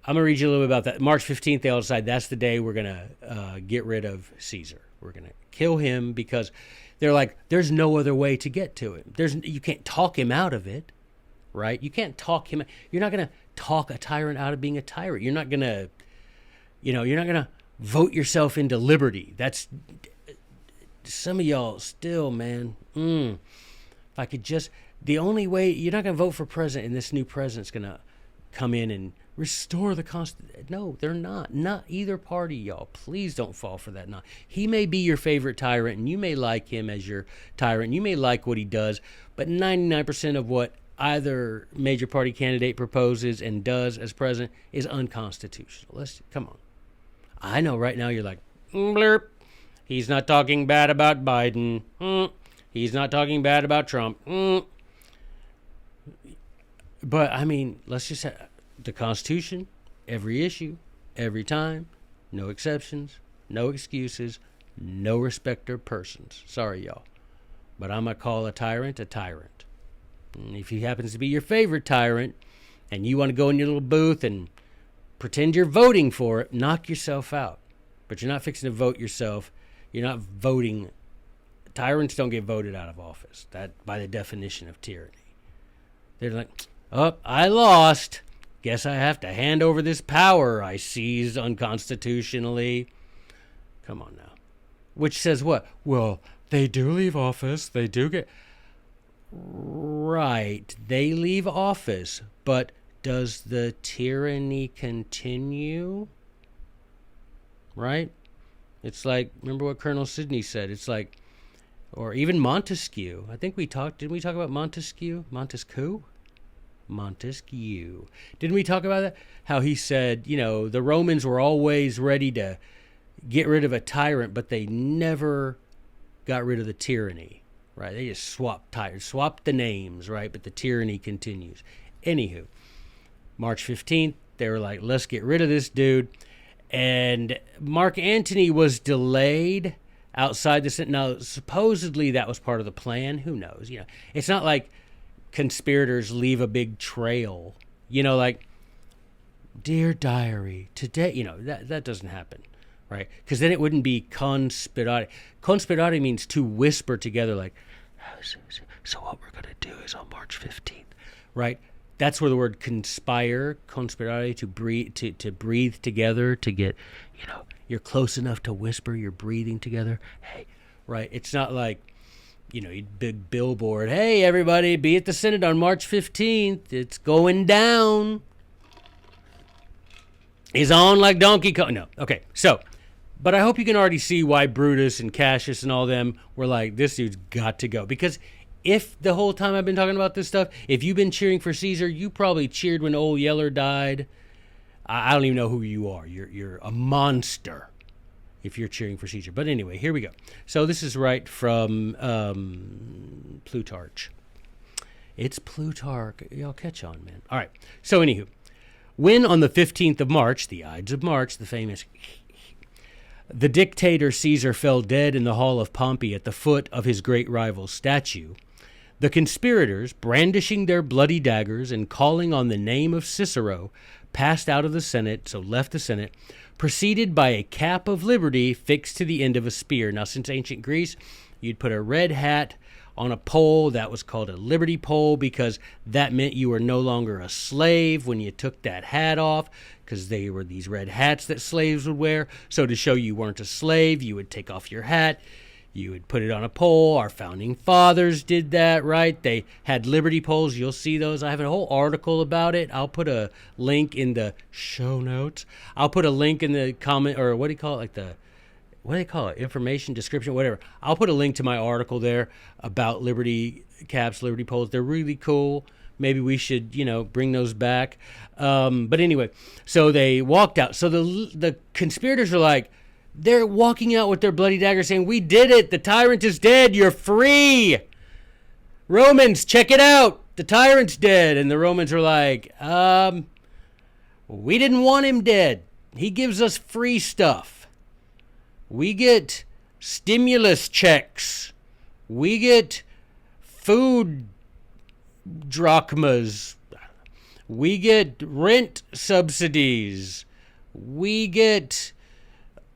I'm going to read you a little bit about that. March 15th, they all decide that's the day we're going to get rid of Caesar. We're going to kill him because they're like, there's no other way to get to him. You can't talk him out of it, right? You can't talk him. You're not going to talk a tyrant out of being a tyrant. You're not going to, you're not going to vote yourself into liberty. That's, some of y'all still, man. If I could just, the only way, you're not going to vote for president and this new president's going to come in and restore the Constitution. No, they're not. Not either party, y'all. Please don't fall for that. Not. He may be your favorite tyrant, and you may like him as your tyrant. You may like what he does, but 99% of what either major party candidate proposes and does as president is unconstitutional. Come on. I know right now you're like, blurp. He's not talking bad about Biden. He's not talking bad about Trump. But, I mean, let's just have the Constitution, every issue, every time, no exceptions, no excuses, no respecter of persons. Sorry, y'all. But I'm going to call a tyrant a tyrant. And if he happens to be your favorite tyrant and you want to go in your little booth and pretend you're voting for it, knock yourself out. But you're not fixing to vote yourself. You're not voting. Tyrants don't get voted out of office. That by the definition of tyranny. They're like, oh, I lost. Guess I have to hand over this power I seized unconstitutionally. Come on now. Which says what? Well, they do leave office. They do get... Right. They leave office. But does the tyranny continue? Right? It's like, remember what Colonel Sidney said? It's like, or even Montesquieu. I think didn't we talk about Montesquieu? Montesquieu. Didn't we talk about that? How he said, the Romans were always ready to get rid of a tyrant, but they never got rid of the tyranny, right? They just swapped the names, right? But the tyranny continues. Anywho, March 15th, they were like, let's get rid of this dude. And Marc Antony was delayed outside the Senate. Now, supposedly that was part of the plan. Who knows? It's not like conspirators leave a big trail. Like, dear diary, today, that doesn't happen, right? Because then it wouldn't be conspirare. Conspirare means to whisper together, like, so what we're going to do is on March 15th, right? That's where the word conspirare, to breathe together, to get, you're close enough to whisper, you're breathing together. Hey, right? It's not like, big billboard. Hey, everybody, be at the Senate on March 15th. It's going down. He's on like Donkey Kong. No, okay. So, but I hope you can already see why Brutus and Cassius and all them were like, this dude's got to go. Because if the whole time I've been talking about this stuff, if you've been cheering for Caesar, you probably cheered when old Yeller died. I don't even know who you are. You're a monster if you're cheering for Caesar. But anyway, here we go. So this is right from Plutarch. It's Plutarch. Y'all catch on, man. All right. So anywho, when on the 15th of March, the Ides of March, the famous, the dictator Caesar fell dead in the hall of Pompey at the foot of his great rival's statue, the conspirators, brandishing their bloody daggers and calling on the name of Cicero, passed out of the Senate, so left the Senate, preceded by a cap of liberty fixed to the end of a spear. Now, since ancient Greece, you'd put a red hat on a pole. That was called a liberty pole because that meant you were no longer a slave when you took that hat off, because they were these red hats that slaves would wear. So to show you weren't a slave, you would take off your hat. You would put it on a pole. Our founding fathers did that, right? They had liberty poles. You'll see those. I have a whole article about it. I'll put a link in the show notes. I'll put a link in the comment, or what do you call it? Like the, what do they call it? Information, description, whatever. I'll put a link to my article there about liberty caps, liberty poles. They're really cool. Maybe we should, bring those back. But anyway, so they walked out. So the conspirators are like, they're walking out with their bloody daggers saying, we did it. The tyrant is dead. You're free. Romans, check it out. The tyrant's dead. And the Romans are like, we didn't want him dead. He gives us free stuff. We get stimulus checks. We get food drachmas. We get rent subsidies. We get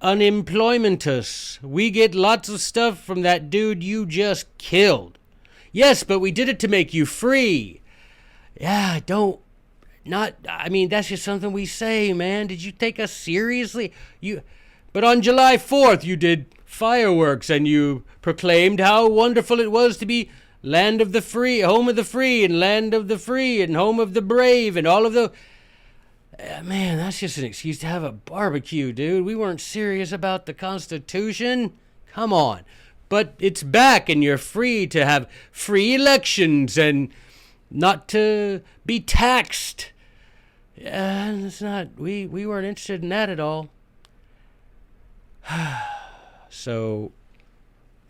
unemploymentus. We get lots of stuff from that dude you just killed. Yes, but we did it to make you free. Yeah, that's just something we say, man. Did you take us seriously? But on July 4th, you did fireworks and you proclaimed how wonderful it was to be land of the free, home of the free, and land of the free, and home of the brave, and all of the... Man, that's just an excuse to have a barbecue, dude. We weren't serious about the Constitution. Come on. But it's back, and you're free to have free elections and not to be taxed. It's not... We weren't interested in that at all. So,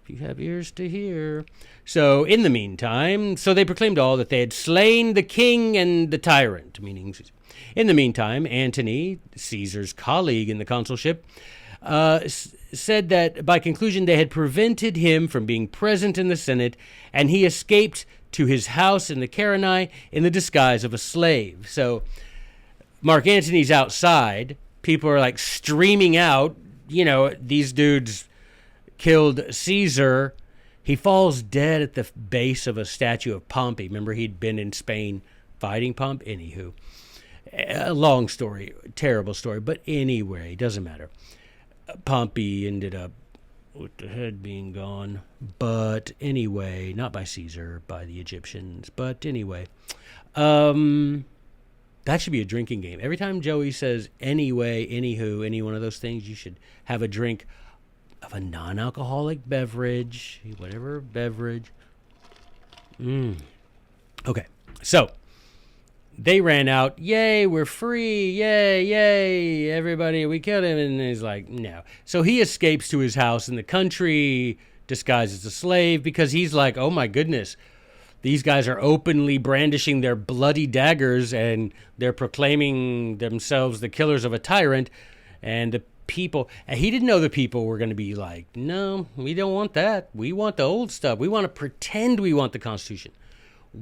if you have ears to hear... So, in the meantime, they proclaimed all that they had slain the king and the tyrant, meaning Caesar. In the meantime, Antony, Caesar's colleague in the consulship, said that by conclusion they had prevented him from being present in the Senate, and he escaped to his house in the Carinae in the disguise of a slave. So, Mark Antony's outside. People are like streaming out. These dudes killed Caesar. He falls dead at the base of a statue of Pompey. Remember, he'd been in Spain fighting Pompey? Anywho. A long story, terrible story, but anyway, it doesn't matter. Pompey ended up with the head being gone, but anyway, not by Caesar, by the Egyptians, but anyway, that should be a drinking game. Every time Joey says anyway, anywho, any one of those things, you should have a drink of a non-alcoholic beverage, whatever beverage. Okay, so they ran out. Yay, we're free. Yay, yay. Everybody, we killed him. And he's like, no. So he escapes to his house in the country, disguised as a slave, because he's like, oh my goodness, these guys are openly brandishing their bloody daggers and they're proclaiming themselves the killers of a tyrant. And the people, and he didn't know the people were going to be like, no, we don't want that. We want the old stuff. We want to pretend we want the Constitution.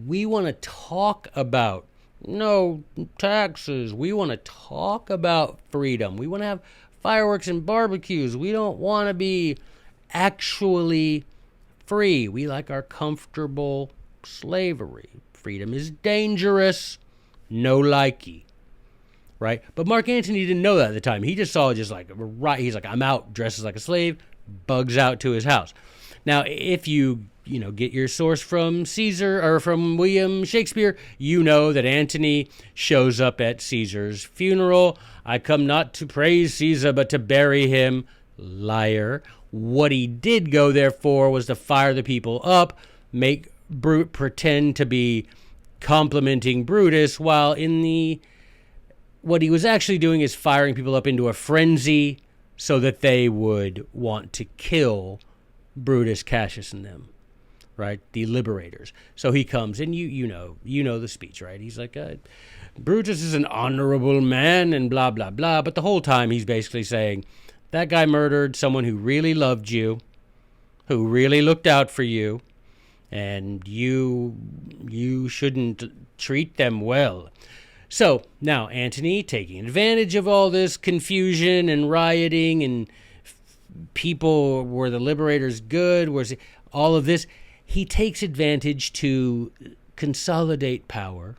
We want to talk about no taxes. We want to talk about freedom. We want to have fireworks and barbecues. We don't want to be actually free. We like our comfortable slavery. Freedom is dangerous. No likey. Right? But Mark Antony didn't know that at the time. He just saw he's like, I'm out, dresses like a slave, bugs out to his house. Now, if you get your source from Caesar or from William Shakespeare, you know that Antony shows up at Caesar's funeral. I come not to praise Caesar, but to bury him. Liar. What he did go there for was to fire the people up, make pretend to be complimenting Brutus, while what he was actually doing is firing people up into a frenzy so that they would want to kill Brutus, Cassius, and them, right? The liberators. So he comes, and you know the speech, right? He's like, Brutus is an honorable man, and blah, blah, blah. But the whole time he's basically saying, that guy murdered someone who really loved you, who really looked out for you, and you shouldn't treat them well. So now Antony, taking advantage of all this confusion and rioting and people, were the liberators good, was all of this, he takes advantage to consolidate power,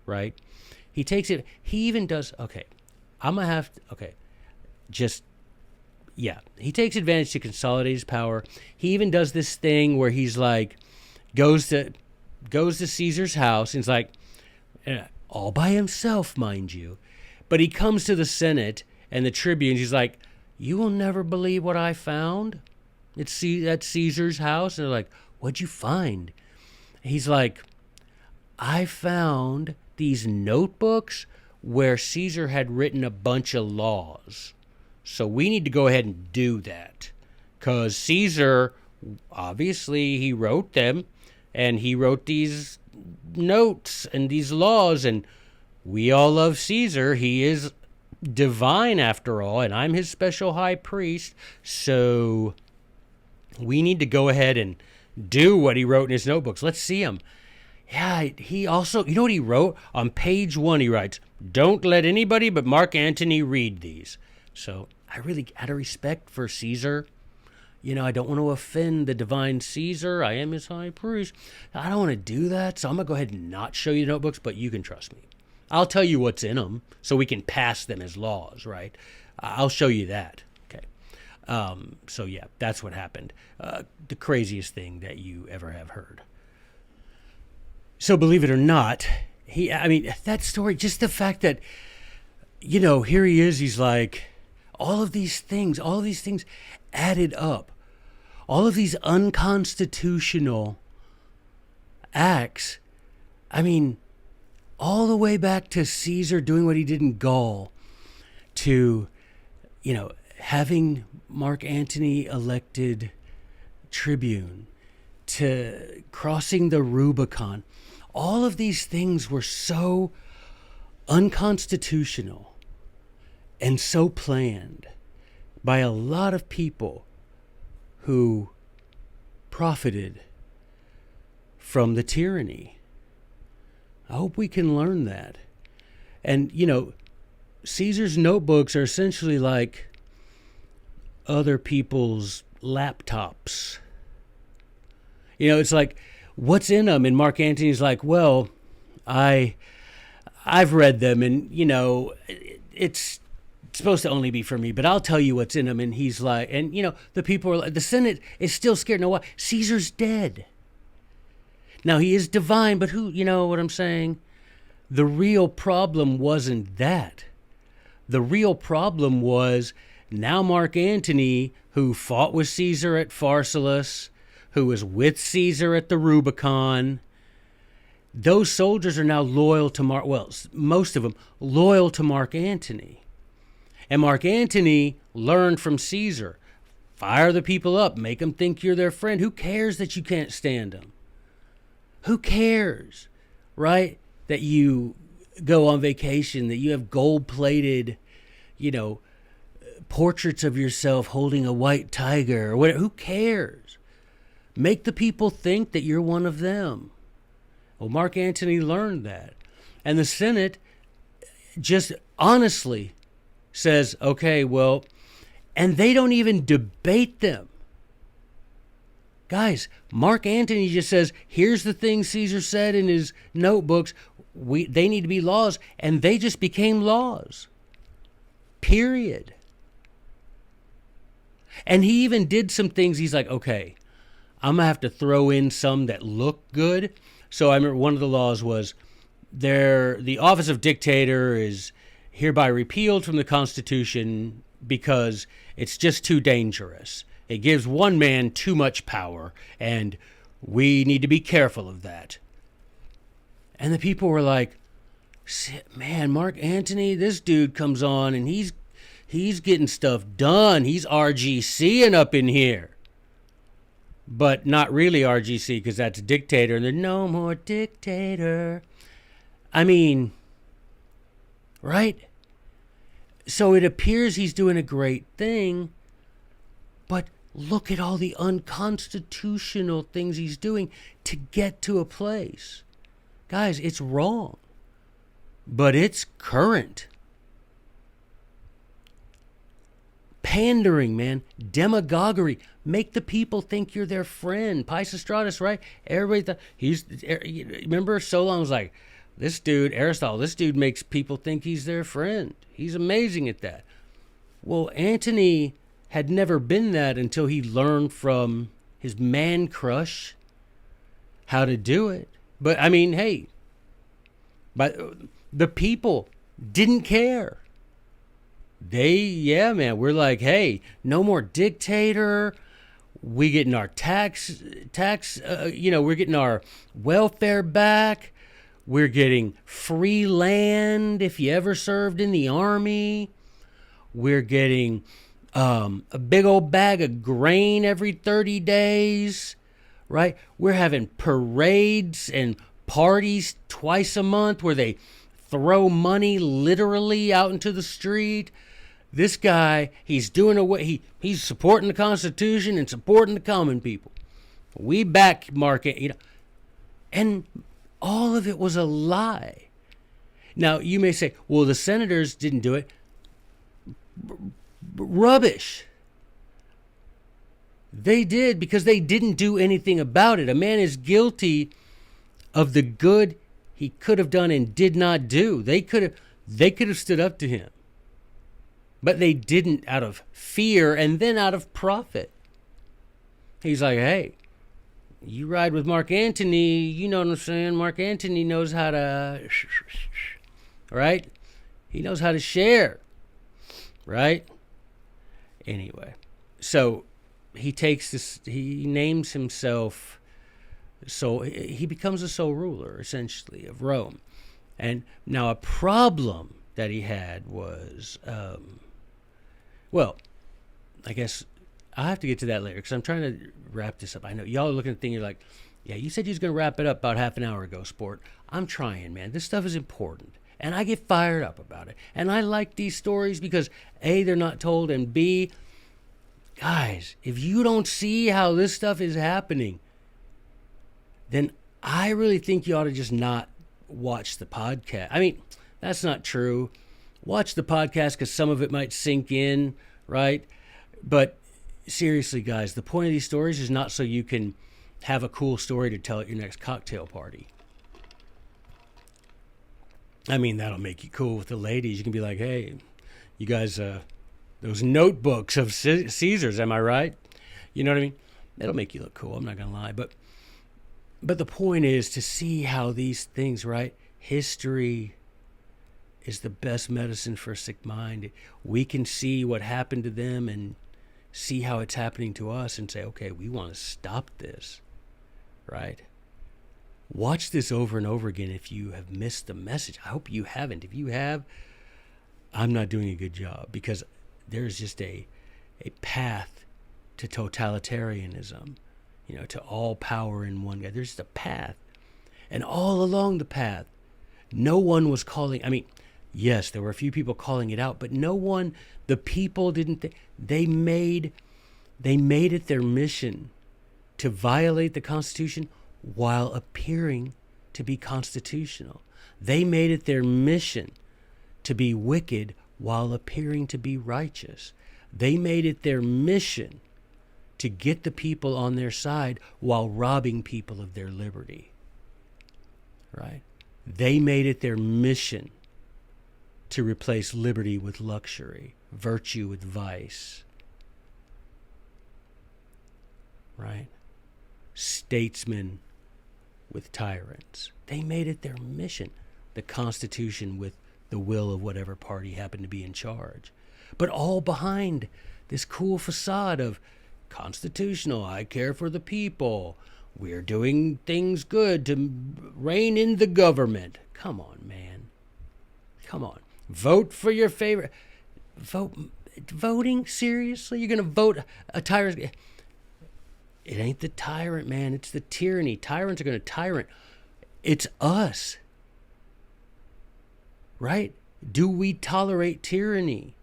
right? He takes it, he even does, he takes advantage to consolidate his power. He even does this thing where he's like, goes to Caesar's house, and he's like, all by himself, mind you, but he comes to the Senate and the tribunes. He's like, you will never believe what I found at Caesar's house. And they're like, what'd you find? He's like, I found these notebooks where Caesar had written a bunch of laws. So we need to go ahead and do that, because Caesar, obviously, he wrote them, and he wrote these notes and these laws, and we all love Caesar. He is divine after all, and I'm his special high priest, so we need to go ahead and do what he wrote in his notebooks. Let's see him. Yeah, he also, you know what he wrote? On page 1, he writes, don't let anybody but Marc Antony read these. So I really, out of respect for Caesar, I don't want to offend the divine Caesar. I am his high priest. I don't want to do that, so I'm going to go ahead and not show you the notebooks, but you can trust me. I'll tell you what's in them so we can pass them as laws, right? I'll show you that. Okay. So, yeah, that's what happened. The craziest thing that you ever have heard. So, believe it or not, that story, just the fact that, here he is, he's like, all of these things added up. All of these unconstitutional acts, all the way back to Caesar doing what he did in Gaul, to, having Mark Antony elected tribune, to crossing the Rubicon. All of these things were so unconstitutional and so planned by a lot of people who profited from the tyranny. I hope we can learn that. And, Caesar's notebooks are essentially like other people's laptops. It's like, what's in them? And Marc Antony's like, well, I've read them, and, it's supposed to only be for me, but I'll tell you what's in them. And he's like, and, the people are like, the Senate is still scared. No, what? Caesar's dead. Now, he is divine, but who, you know what I'm saying? The real problem wasn't that. The real problem was now Mark Antony, who fought with Caesar at Pharsalus, who was with Caesar at the Rubicon, those soldiers are now loyal to most of them loyal to Mark Antony. And Mark Antony learned from Caesar. Fire the people up. Make them think you're their friend. Who cares that you can't stand them? Who cares, right? That you go on vacation, that you have gold-plated, portraits of yourself holding a white tiger or whatever. Who cares? Make the people think that you're one of them. Well, Mark Antony learned that. And the Senate just honestly says, okay, well, and they don't even debate them. Guys, Mark Antony just says, here's the things Caesar said in his notebooks. They need to be laws, and they just became laws. Period. And he even did some things. He's like, okay, I'm going to have to throw in some that look good. So I remember one of the laws was the office of dictator is hereby repealed from the Constitution because it's just too dangerous. It gives one man too much power, and We need to be careful of that. And the people were like, man, Mark Antony, this dude comes on and he's getting stuff done. He's RGCing up in here. But not really RGC, because that's a dictator. And there's no more dictator. I mean, right? So it appears he's doing a great thing. But look at all the unconstitutional things he's doing to get to a place. Guys, it's wrong. But it's current. Pandering, man. Demagoguery. Make the people think you're their friend. Pisistratus, right? Everybody thought remember Solon was like, this dude, Aristotle, this dude makes people think he's their friend. He's amazing at that. Well, Antony had never been that until he learned from his man crush how to do it. But I mean, hey, but the people didn't care. We're like, hey, no more dictator. We getting our tax, we're getting our welfare back. We're getting free land if you ever served in the army. We're getting a big old bag of grain every 30 days, right? We're having parades and parties twice a month where they throw money literally out into the street. This guy, he's doing away. He's supporting the Constitution and supporting the common people. We back Mark, and all of it was a lie. Now you may say, well, the senators didn't do it. Rubbish. They did, because they didn't do anything about it. A man is guilty of the good he could have done and did not do. They could have stood up to him. But they didn't, out of fear and then out of profit. He's like, hey, you ride with Mark Antony, you know what I'm saying? Mark Antony knows how to, right? He knows how to share, right? Anyway, so he names himself, so he becomes a sole ruler, essentially, of Rome. And now a problem that he had was, I guess I'll have to get to that later, because I'm trying to wrap this up. I know y'all are looking at the thing, you're like, yeah, you said you was going to wrap it up about half an hour ago, sport. I'm trying, man. This stuff is important. And I get fired up about it. And I like these stories because, A, they're not told, and B, guys, if you don't see how this stuff is happening, then I really think you ought to just not watch the podcast. I mean, that's not true. Watch the podcast because some of it might sink in, right? But seriously, guys, the point of these stories is not so you can have a cool story to tell at your next cocktail party. I mean, that'll make you cool with the ladies. You can be like, hey, you guys, those notebooks of Caesar's, am I right? You know what I mean? That'll make you look cool. I'm not going to lie. But the point is to see how these things, right? History is the best medicine for a sick mind. We can see what happened to them and see how it's happening to us and say, okay, we want to stop this, right? Watch this over and over again if you have missed the message. I hope you haven't. If you have, I'm not doing a good job, because there's just a path to totalitarianism, to all power in one guy. There's just a path. And all along the path, no one was calling. I mean, yes, there were a few people calling it out, but no one, the people didn't. They made it their mission to violate the Constitution while appearing to be constitutional. They made it their mission to be wicked while appearing to be righteous. They made it their mission to get the people on their side while robbing people of their liberty. Right? They made it their mission to replace liberty with luxury, virtue with vice. Right? Statesmen with tyrants. They made it their mission. The Constitution with the will of whatever party happened to be in charge. But all behind this cool facade of constitutional, I care for the people, We're doing things good to rein in the government. Come on, man. Come on. Vote for your favorite. Voting? Seriously? You're going to vote a tyrant? It ain't the tyrant, man. It's the tyranny. Tyrants are going to tyrant. It's us. Right? Do we tolerate tyranny?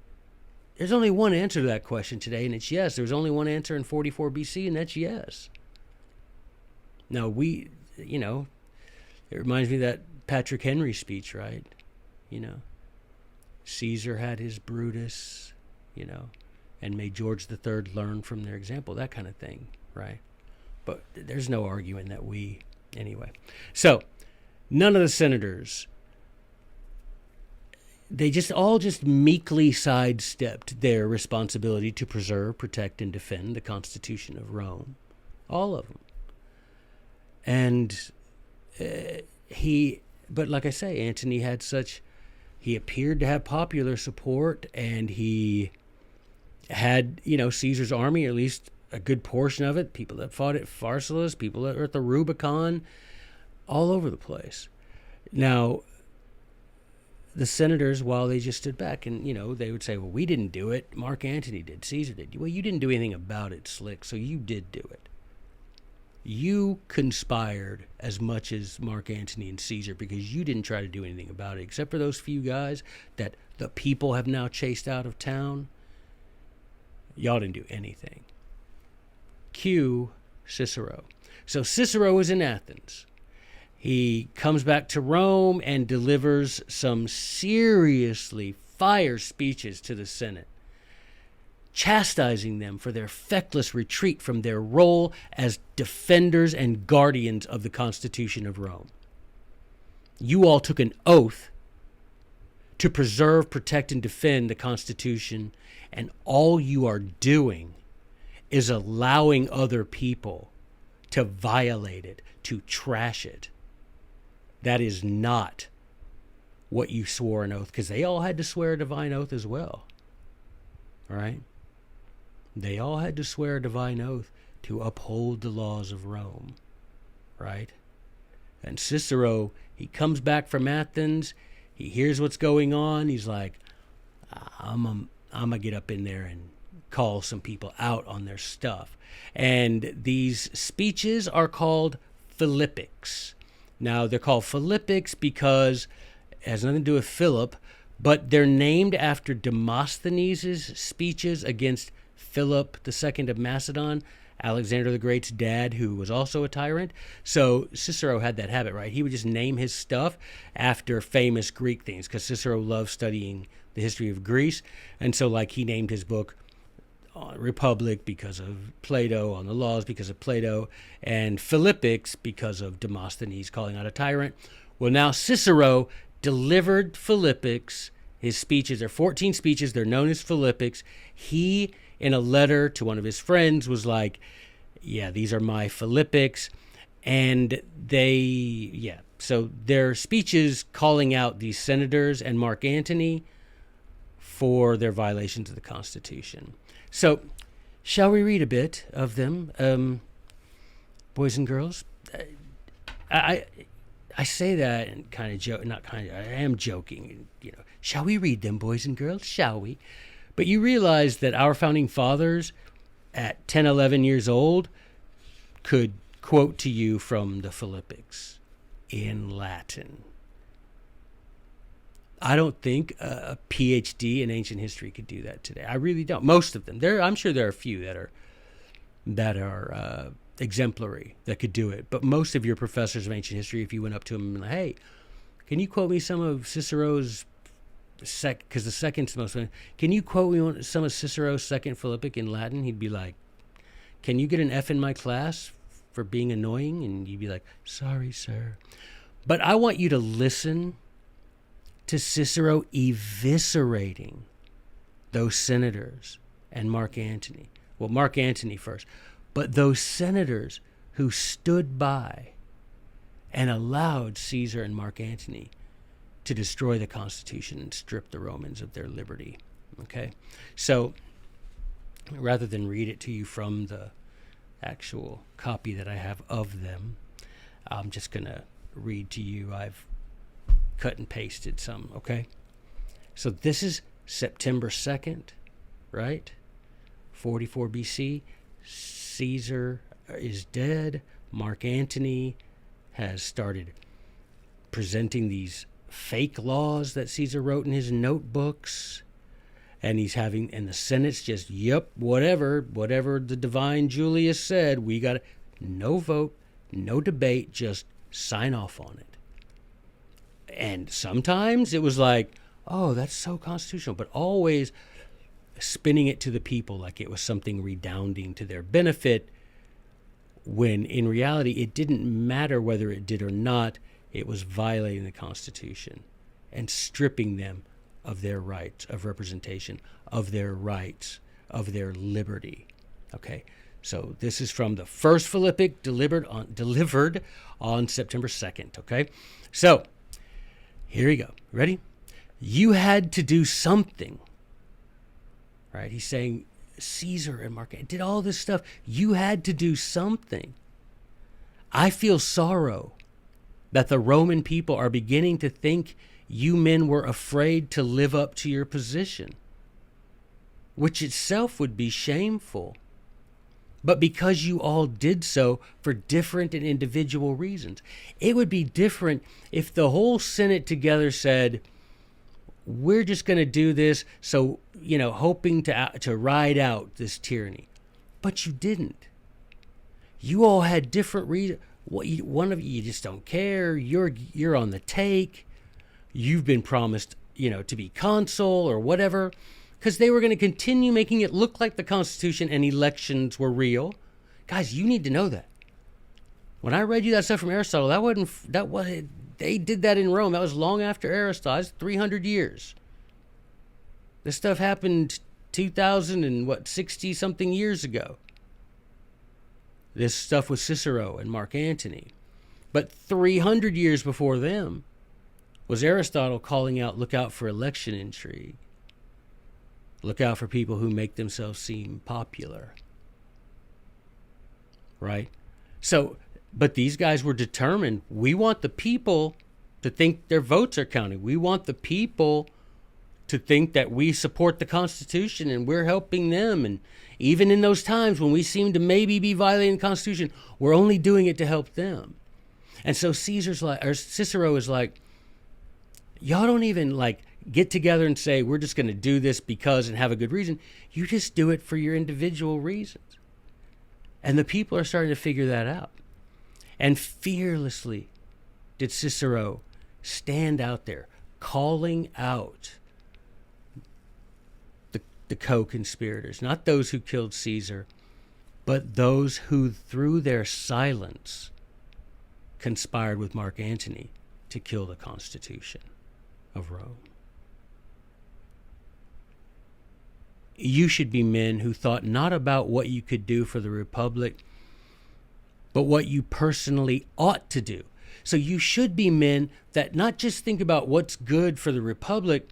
There's only one answer to that question today, and it's yes. There was only one answer in 44 BC, and that's yes. Now, it reminds me of that Patrick Henry speech, right? Caesar had his Brutus, and may George III learn from their example, that kind of thing, right? But there's no arguing that anyway. So, none of the senators, they all just meekly sidestepped their responsibility to preserve, protect, and defend the Constitution of Rome. All of them. And but like I say, Antony he appeared to have popular support, and he had, Caesar's army, or at least a good portion of it, people that fought at Pharsalus, people that were at the Rubicon, all over the place. Now, the senators, while they just stood back and, they would say, well, we didn't do it. Mark Antony did. Caesar did. Well, you didn't do anything about it, Slick, so you did do it. You conspired as much as Mark Antony and Caesar because you didn't try to do anything about it, except for those few guys that the people have now chased out of town. Y'all didn't do anything. Cue Cicero. So Cicero is in Athens. He comes back to Rome and delivers some seriously fire speeches to the Senate, chastising them for their feckless retreat from their role as defenders and guardians of the Constitution of Rome. You all took an oath to preserve, protect, and defend the Constitution, and all you are doing is allowing other people to violate it, to trash it. That is not what you swore an oath, because they all had to swear a divine oath as well. All right? They all had to swear a divine oath to uphold the laws of Rome, right? And Cicero, he comes back from Athens. He hears what's going on. He's like, I'm going to get up in there and call some people out on their stuff. And these speeches are called Philippics. Now, they're called Philippics because it has nothing to do with Philip, but they're named after Demosthenes' speeches against Philip II of Macedon, Alexander the Great's dad, who was also a tyrant. So Cicero had that habit, right? He would just name his stuff after famous Greek things, because Cicero loved studying the history of Greece. And so, he named his book Republic because of Plato, on the laws because of Plato, and Philippics because of Demosthenes calling out a tyrant. Well, now Cicero delivered Philippics. His speeches, they're 14 speeches. They're known as Philippics. He, in a letter to one of his friends, was like, yeah, these are my Philippics. And so they're speeches calling out these senators and Mark Antony for their violations of the Constitution. So, shall we read a bit of them, boys and girls? I say that and kind of joke, not kind of, I am joking, shall we read them, boys and girls? Shall we? But you realize that our founding fathers at 10, 11 years old could quote to you from the Philippics in Latin. I don't think a PhD in ancient history could do that today. I really don't. Most of them. I'm sure there are a few that are exemplary that could do it. But most of your professors of ancient history, if you went up to them and like, hey, can you quote me some of Cicero's because the second's most, can you quote me some of Cicero's second Philippic in Latin? He'd be like, can you get an F in my class for being annoying? And you'd be like, sorry, sir. But I want you to listen to Cicero eviscerating those senators and Mark Antony. Well, Mark Antony first. But those senators who stood by and allowed Caesar and Mark Antony to destroy the Constitution and strip the Romans of their liberty. Okay? So, rather than read it to you from the actual copy that I have of them. I'm just going to read to you. I've cut and pasted some, okay? So this is September 2nd, right? 44 BC. Caesar is dead. Mark Antony has started presenting these fake laws that Caesar wrote in his notebooks. And the Senate's just, whatever the divine Julius said, we got no vote, no debate, just sign off on it. And sometimes it was like, oh, that's so constitutional, but always spinning it to the people like it was something redounding to their benefit, when in reality it didn't matter whether it did or not. It was violating the Constitution and stripping them of their rights of representation, of their rights, of their liberty. Okay, so this is from the first Philippic delivered on September 2nd. Okay, so here you go. Ready? You had to do something. Right? He's saying Caesar and Mark did all this stuff. You had to do something. I feel sorrow that the Roman people are beginning to think you men were afraid to live up to your position, which itself would be shameful. But because you all did so for different and individual reasons. It would be different if the whole Senate together said, we're just going to do this, so, hoping to ride out this tyranny. But you didn't. You all had different reasons. One of you just don't care. You're on the take. You've been promised, to be consul or whatever, because they were going to continue making it look like the Constitution and elections were real. Guys, you need to know that. When I read you that stuff from Aristotle, they did that in Rome. That was long after Aristotle. That's 300 years. This stuff happened 60 something years ago. This stuff with Cicero and Marc Antony. But 300 years before them was Aristotle calling out, look out for election intrigue. Look out for people who make themselves seem popular. Right? So, but these guys were determined. We want the people to think their votes are counting. We want the people to think that we support the Constitution and we're helping them. And even in those times when we seem to maybe be violating the Constitution, we're only doing it to help them. And so Cicero is like, y'all don't even get together and say, we're just going to do this because and have a good reason. You just do it for your individual reasons. And the people are starting to figure that out. And fearlessly did Cicero stand out there, calling out the co-conspirators, not those who killed Caesar, but those who, through their silence, conspired with Mark Antony to kill the Constitution of Rome. You should be men who thought not about what you could do for the Republic, but what you personally ought to do. So you should be men that not just think about what's good for the Republic,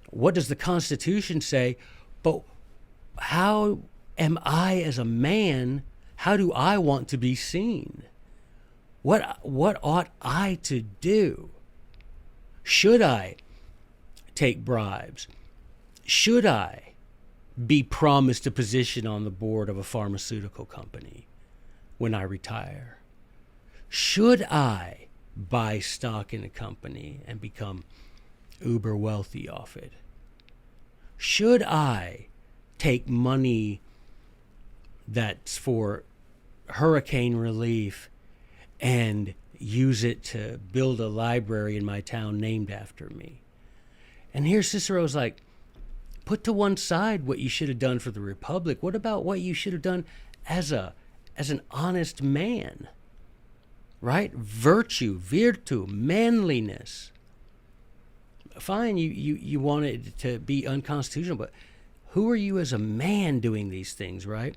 what does the Constitution say, but how am I as a man, how do I want to be seen? What ought I to do? Should I take bribes? Should I be promised a position on the board of a pharmaceutical company when I retire? Should I buy stock in a company and become uber wealthy off it? Should I take money that's for hurricane relief and use it to build a library in my town named after me? And here Cicero's like, put to one side what you should have done for the Republic. What about what you should have done as an honest man? Right? Virtue, manliness. Fine, you want it to be unconstitutional, but who are you as a man doing these things, right?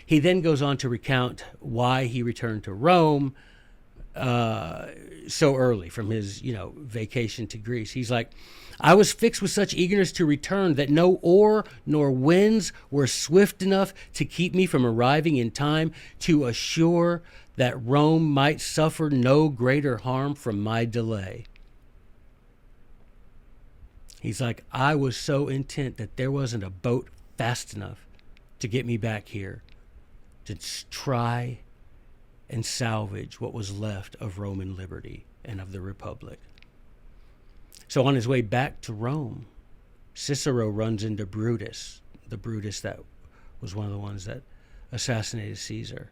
He then goes on to recount why he returned to Rome so early from his, vacation to Greece. He's like, I was fixed with such eagerness to return that no oar nor winds were swift enough to keep me from arriving in time to assure that Rome might suffer no greater harm from my delay. He's like, I was so intent that there wasn't a boat fast enough to get me back here to try and salvage what was left of Roman liberty and of the Republic. So on his way back to Rome, Cicero runs into Brutus, the Brutus that was one of the ones that assassinated Caesar.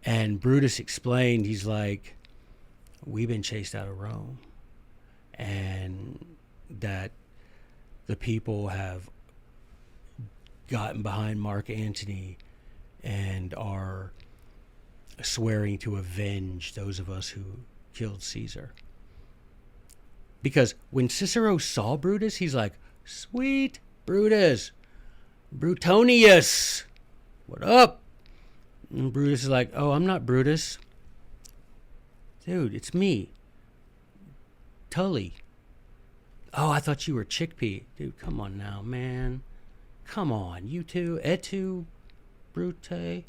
And Brutus explained, he's like, we've been chased out of Rome, and that the people have gotten behind Mark Antony and are swearing to avenge those of us who killed Caesar. Because when Cicero saw Brutus, he's like, sweet Brutus, Brutonius, what up? And Brutus is like, oh, I'm not Brutus. Dude, it's me, Tully. Oh, I thought you were Chickpea. Dude, come on now, man. Come on, you two, et tu, Brute.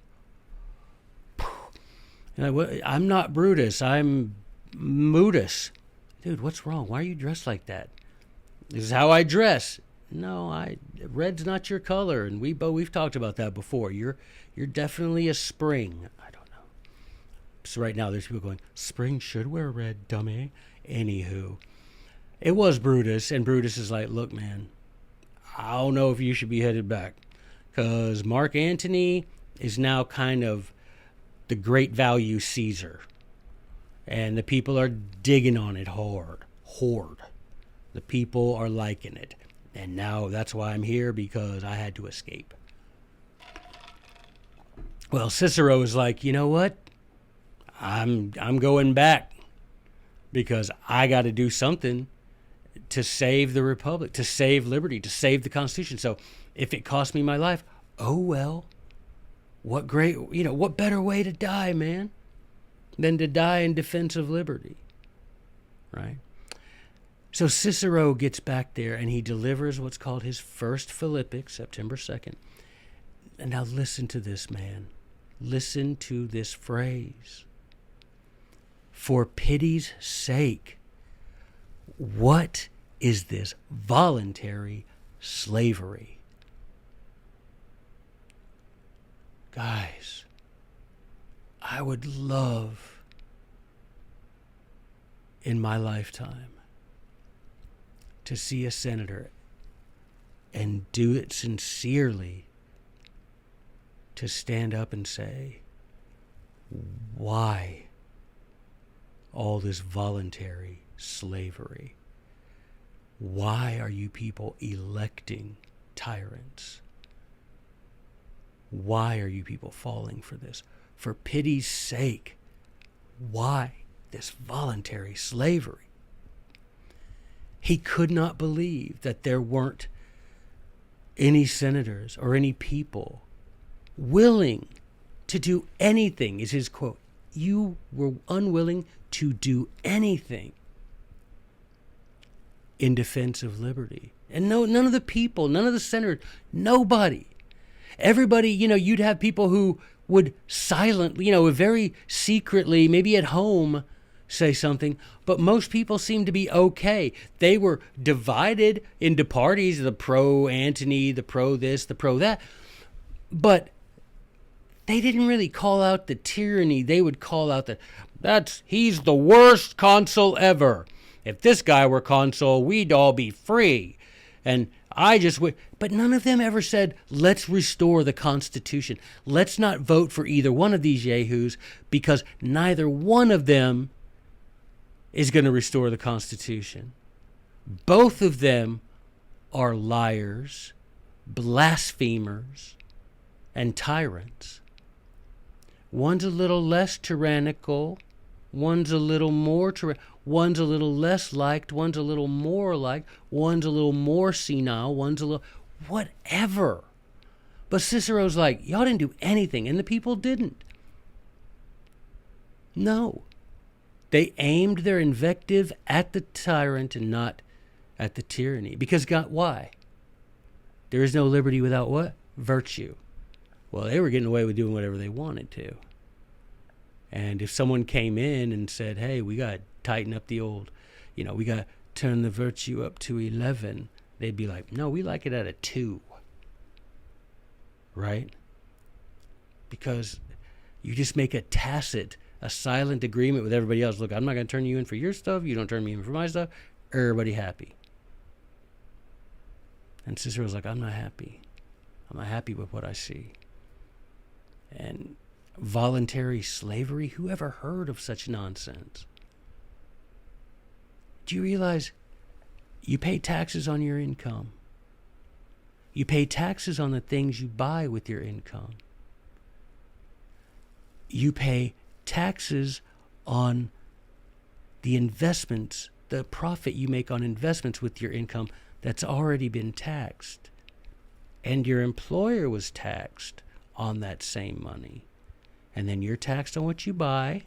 And I'm not Brutus, I'm Mutus. Dude, what's wrong? Why are you dressed like that? This is how I dress. No, red's not your color, and we've talked about that before. You're definitely a spring. I don't know. So right now there's people going, spring should wear red, dummy. Anywho, it was Brutus, and Brutus is like, look, man, I don't know if you should be headed back, because Marc Antony is now kind of the great value Caesar, and the people are digging on it hard. The people are liking it, and now that's why I'm here, because I had to escape. Well, Cicero is like, you know what? I'm going back, because I got to do something to save the Republic, to save liberty, to save the Constitution. So if it costs me my life, oh well. What better way to die, man, than to die in defense of liberty, right? So Cicero gets back there and he delivers what's called his first Philippic, September 2nd. And now listen to this, man. Listen to this phrase. For pity's sake, what is this voluntary slavery? Guys, I would love in my lifetime to see a senator and do it sincerely, to stand up and say, why all this voluntary slavery? Why are you people electing tyrants? Why are you people falling for this? For pity's sake, why this voluntary slavery? He could not believe that there weren't any senators or any people willing to do anything, is his quote. You were unwilling to do anything in defense of liberty. And no, none of the people, none of the senators, nobody. Everybody, you'd have people who would silently, very secretly, maybe at home, say something, but most people seem to be okay. They were divided into parties, the pro-Antony, the pro-this, the pro-that, but they didn't really call out the tyranny. They would call out he's the worst consul ever. If this guy were consul, we'd all be free. And but none of them ever said, let's restore the Constitution. Let's not vote for either one of these yahoos, because neither one of them is going to restore the Constitution. Both of them are liars, blasphemers, and tyrants. One's a little less tyrannical, one's a little more tyrannical. One's a little less liked, one's a little more liked, one's a little more senile, one's a little whatever. But Cicero's like, y'all didn't do anything, and the people didn't. No. They aimed their invective at the tyrant and not at the tyranny. Because God, why? There is no liberty without what? Virtue. Well, they were getting away with doing whatever they wanted to. And if someone came in and said, hey, we got to tighten up the old, we got to turn the virtue up to 11, they'd be like, no, we like it at a 2. Right? Because you just make a silent agreement with everybody else. Look, I'm not going to turn you in for your stuff. You don't turn me in for my stuff. Everybody happy. And Cicero's like, I'm not happy. I'm not happy with what I see. And voluntary slavery? Who ever heard of such nonsense? Do you realize you pay taxes on your income? You pay taxes on the things you buy with your income. You pay taxes on the investments, the profit you make on investments with your income that's already been taxed. And your employer was taxed on that same money. And then you're taxed on what you buy.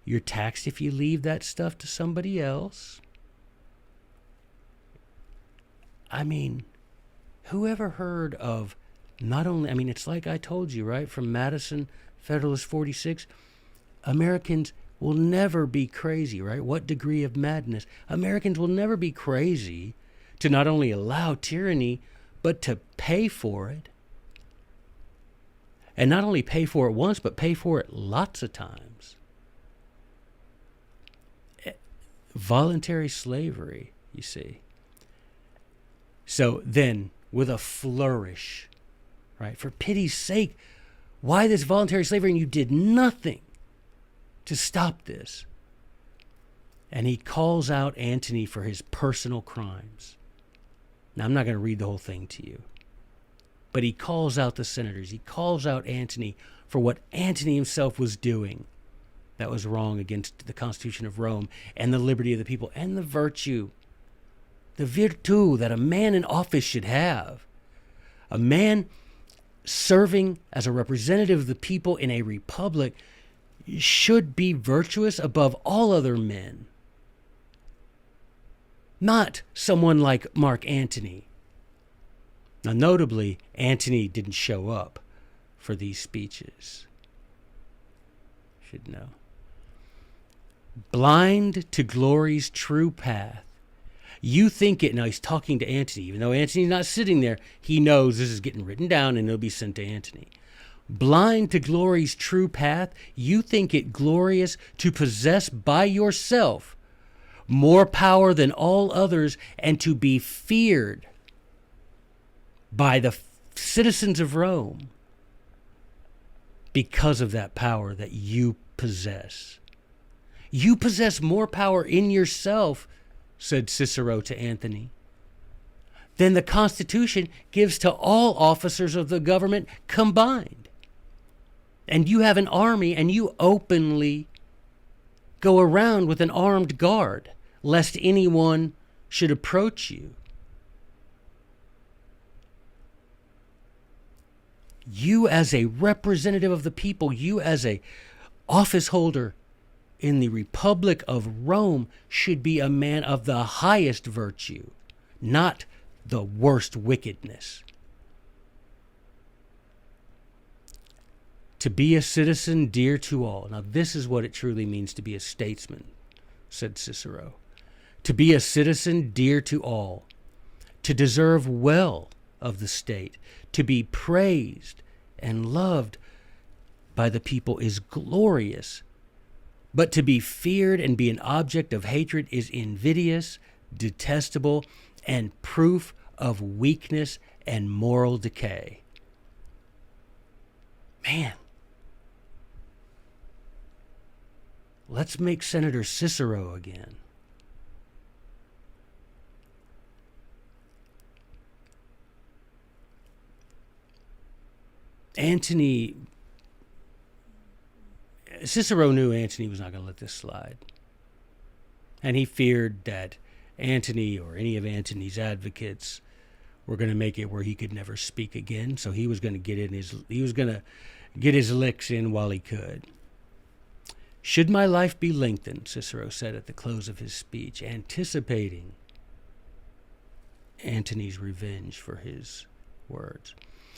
You're taxed if you leave that stuff to somebody else. I mean, who ever heard of not only, it's like I told you, right? From Madison, Federalist 46, Americans will never be crazy, right? What degree of madness? Americans will never be crazy to not only allow tyranny, but to pay for it. And not only pay for it once, but pay for it lots of times. Voluntary slavery, you see. So then, with a flourish, right? For pity's sake, why this voluntary slavery? And you did nothing to stop this. And he calls out Antony for his personal crimes. Now, I'm not going to read the whole thing to you. But he calls out the senators. He calls out Antony for what Antony himself was doing that was wrong against the Constitution of Rome and the liberty of the people and the virtue, the virtu that a man in office should have. A man serving as a representative of the people in a republic should be virtuous above all other men. Not someone like Mark Antony. Now, notably, Antony didn't show up for these speeches. Should know. Blind to glory's true path. You think it, now he's talking to Antony, even though Antony's not sitting there, he knows this is getting written down and it'll be sent to Antony. Blind to glory's true path, you think it glorious to possess by yourself more power than all others and to be feared by the citizens of Rome because of that power that you possess. You possess more power in yourself, said Cicero to Antony, than the Constitution gives to all officers of the government combined. And you have an army and you openly go around with an armed guard lest anyone should approach you. You as a representative of the people, you as a office holder in the Republic of Rome should be a man of the highest virtue, not the worst wickedness. To be a citizen dear to all. Now this is what it truly means to be a statesman, said Cicero. To be a citizen dear to all, to deserve well of the state, to be praised and loved by the people is glorious, but to be feared and be an object of hatred is invidious, detestable, and proof of weakness and moral decay. Man, let's make Senator Cicero again. Cicero knew Antony was not going to let this slide. And he feared that Antony or any of Antony's advocates were going to make it where he could never speak again. So he was going to get his licks in while he could. Should my life be lengthened, Cicero said at the close of his speech, anticipating Antony's revenge for his words.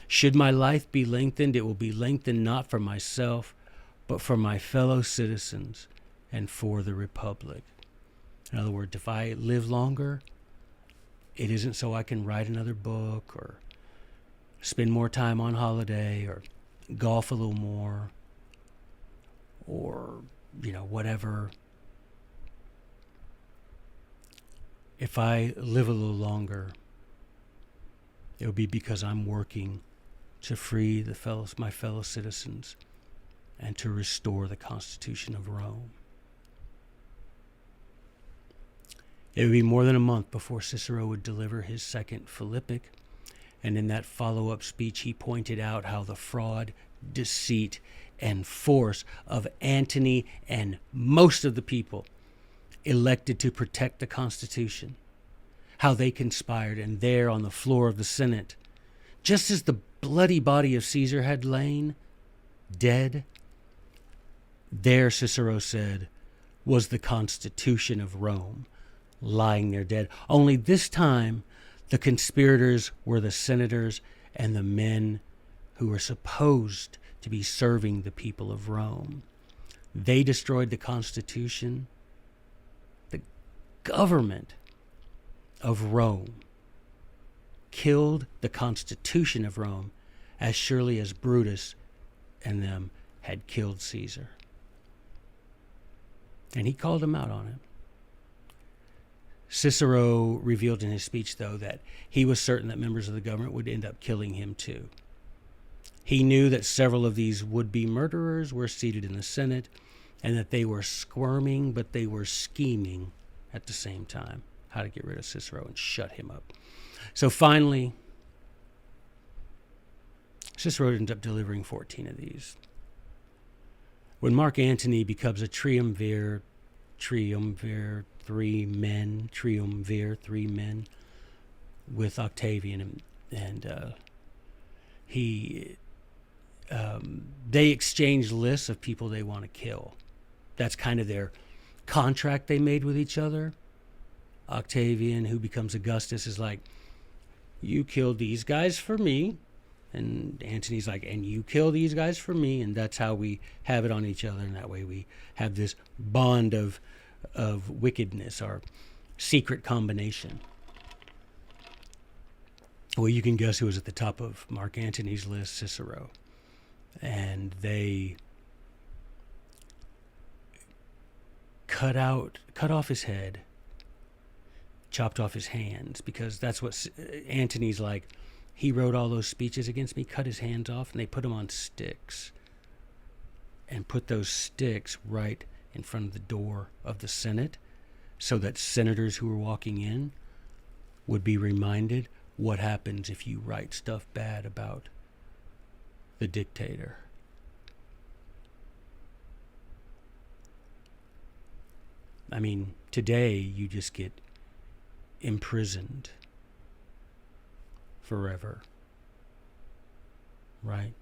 Should my life be lengthened, it will be lengthened not for myself, but for my fellow citizens and for the Republic. In other words, if I live longer, it isn't so I can write another book or spend more time on holiday or golf a little more or, whatever. If I live a little longer, it will be because I'm working to free my fellow citizens and to restore the Constitution of Rome. It would be more than a month before Cicero would deliver his second Philippic, and in that follow-up speech he pointed out how the fraud, deceit, and force of Antony and most of the people elected to protect the Constitution, how they conspired, and there on the floor of the Senate, just as the bloody body of Caesar had lain, dead, there, Cicero said, was the Constitution of Rome, lying there dead. Only this time, the conspirators were the senators and the men who were supposed to be serving the people of Rome. They destroyed the Constitution. The government of Rome killed the Constitution of Rome as surely as Brutus and them had killed Caesar. And he called them out on it. Cicero revealed in his speech, though, that he was certain that members of the government would end up killing him too. He knew that several of these would-be murderers were seated in the Senate and that they were squirming, but they were scheming at the same time how to get rid of Cicero and shut him up. So finally, Cicero ended up delivering 14 of these. When Mark Antony becomes a triumvir, three men with Octavian, and they exchange lists of people they want to kill. That's kind of their contract they made with each other. Octavian, who becomes Augustus, is like, you kill these guys for me. And Antony's like, and you kill these guys for me. And that's how we have it on each other. And that way we have this bond of wickedness, our secret combination. Well, you can guess who was at the top of Mark Antony's list, Cicero. And they cut off his head, chopped off his hands, because that's what Antony's like. He wrote all those speeches against me, cut his hands off, and they put them on sticks and put those sticks right in front of the door of the Senate so that senators who were walking in would be reminded what happens if you write stuff bad about the dictator. I mean, today you just get imprisoned forever, right?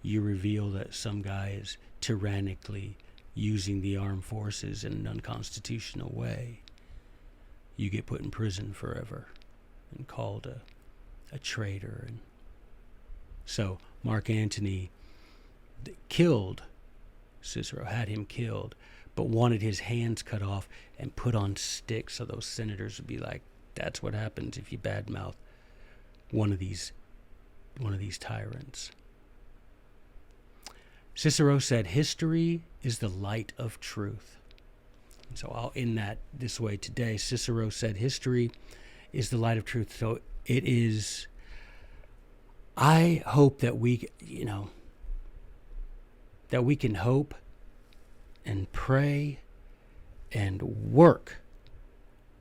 You reveal that some guy is tyrannically using the armed forces in an unconstitutional way. You get put in prison forever and called a traitor. And so Mark Antony killed Cicero, had him killed, but wanted his hands cut off and put on sticks so those senators would be like, that's what happens if you badmouth one of these tyrants. Cicero said, history is the light of truth. And so I'll end that this way today. Cicero said, history is the light of truth. So it is, I hope that we can hope and pray and work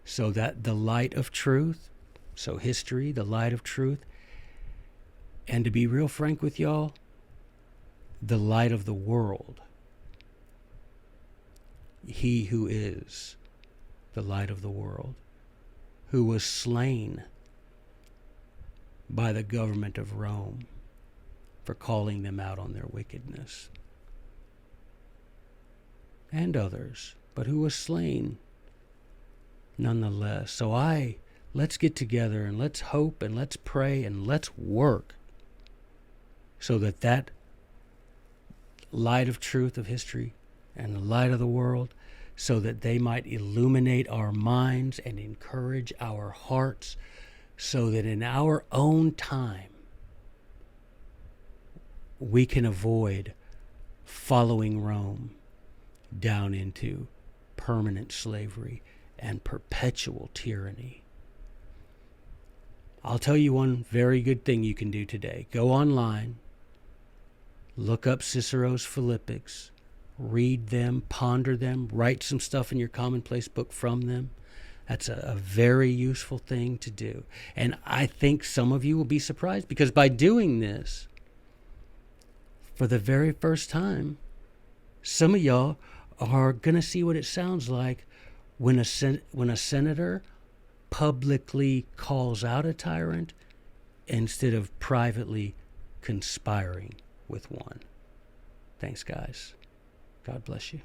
so that the light of truth, so history, the light of truth, and to be real frank with y'all, the light of the world, he who is the light of the world, who was slain by the government of Rome for calling them out on their wickedness, and others, but who was slain nonetheless. So I let's get together and let's hope and let's pray and let's work so that that light of truth of history and the light of the world, so that they might illuminate our minds and encourage our hearts, so that in our own time we can avoid following Rome down into permanent slavery and perpetual tyranny. I'll tell you one very good thing you can do today. Go online, look up Cicero's Philippics, read them, ponder them, write some stuff in your commonplace book from them. That's a very useful thing to do. And I think some of you will be surprised, because by doing this, for the very first time, some of y'all are going to see what it sounds like when a senator publicly calls out a tyrant instead of privately conspiring with one. Thanks, guys. God bless you.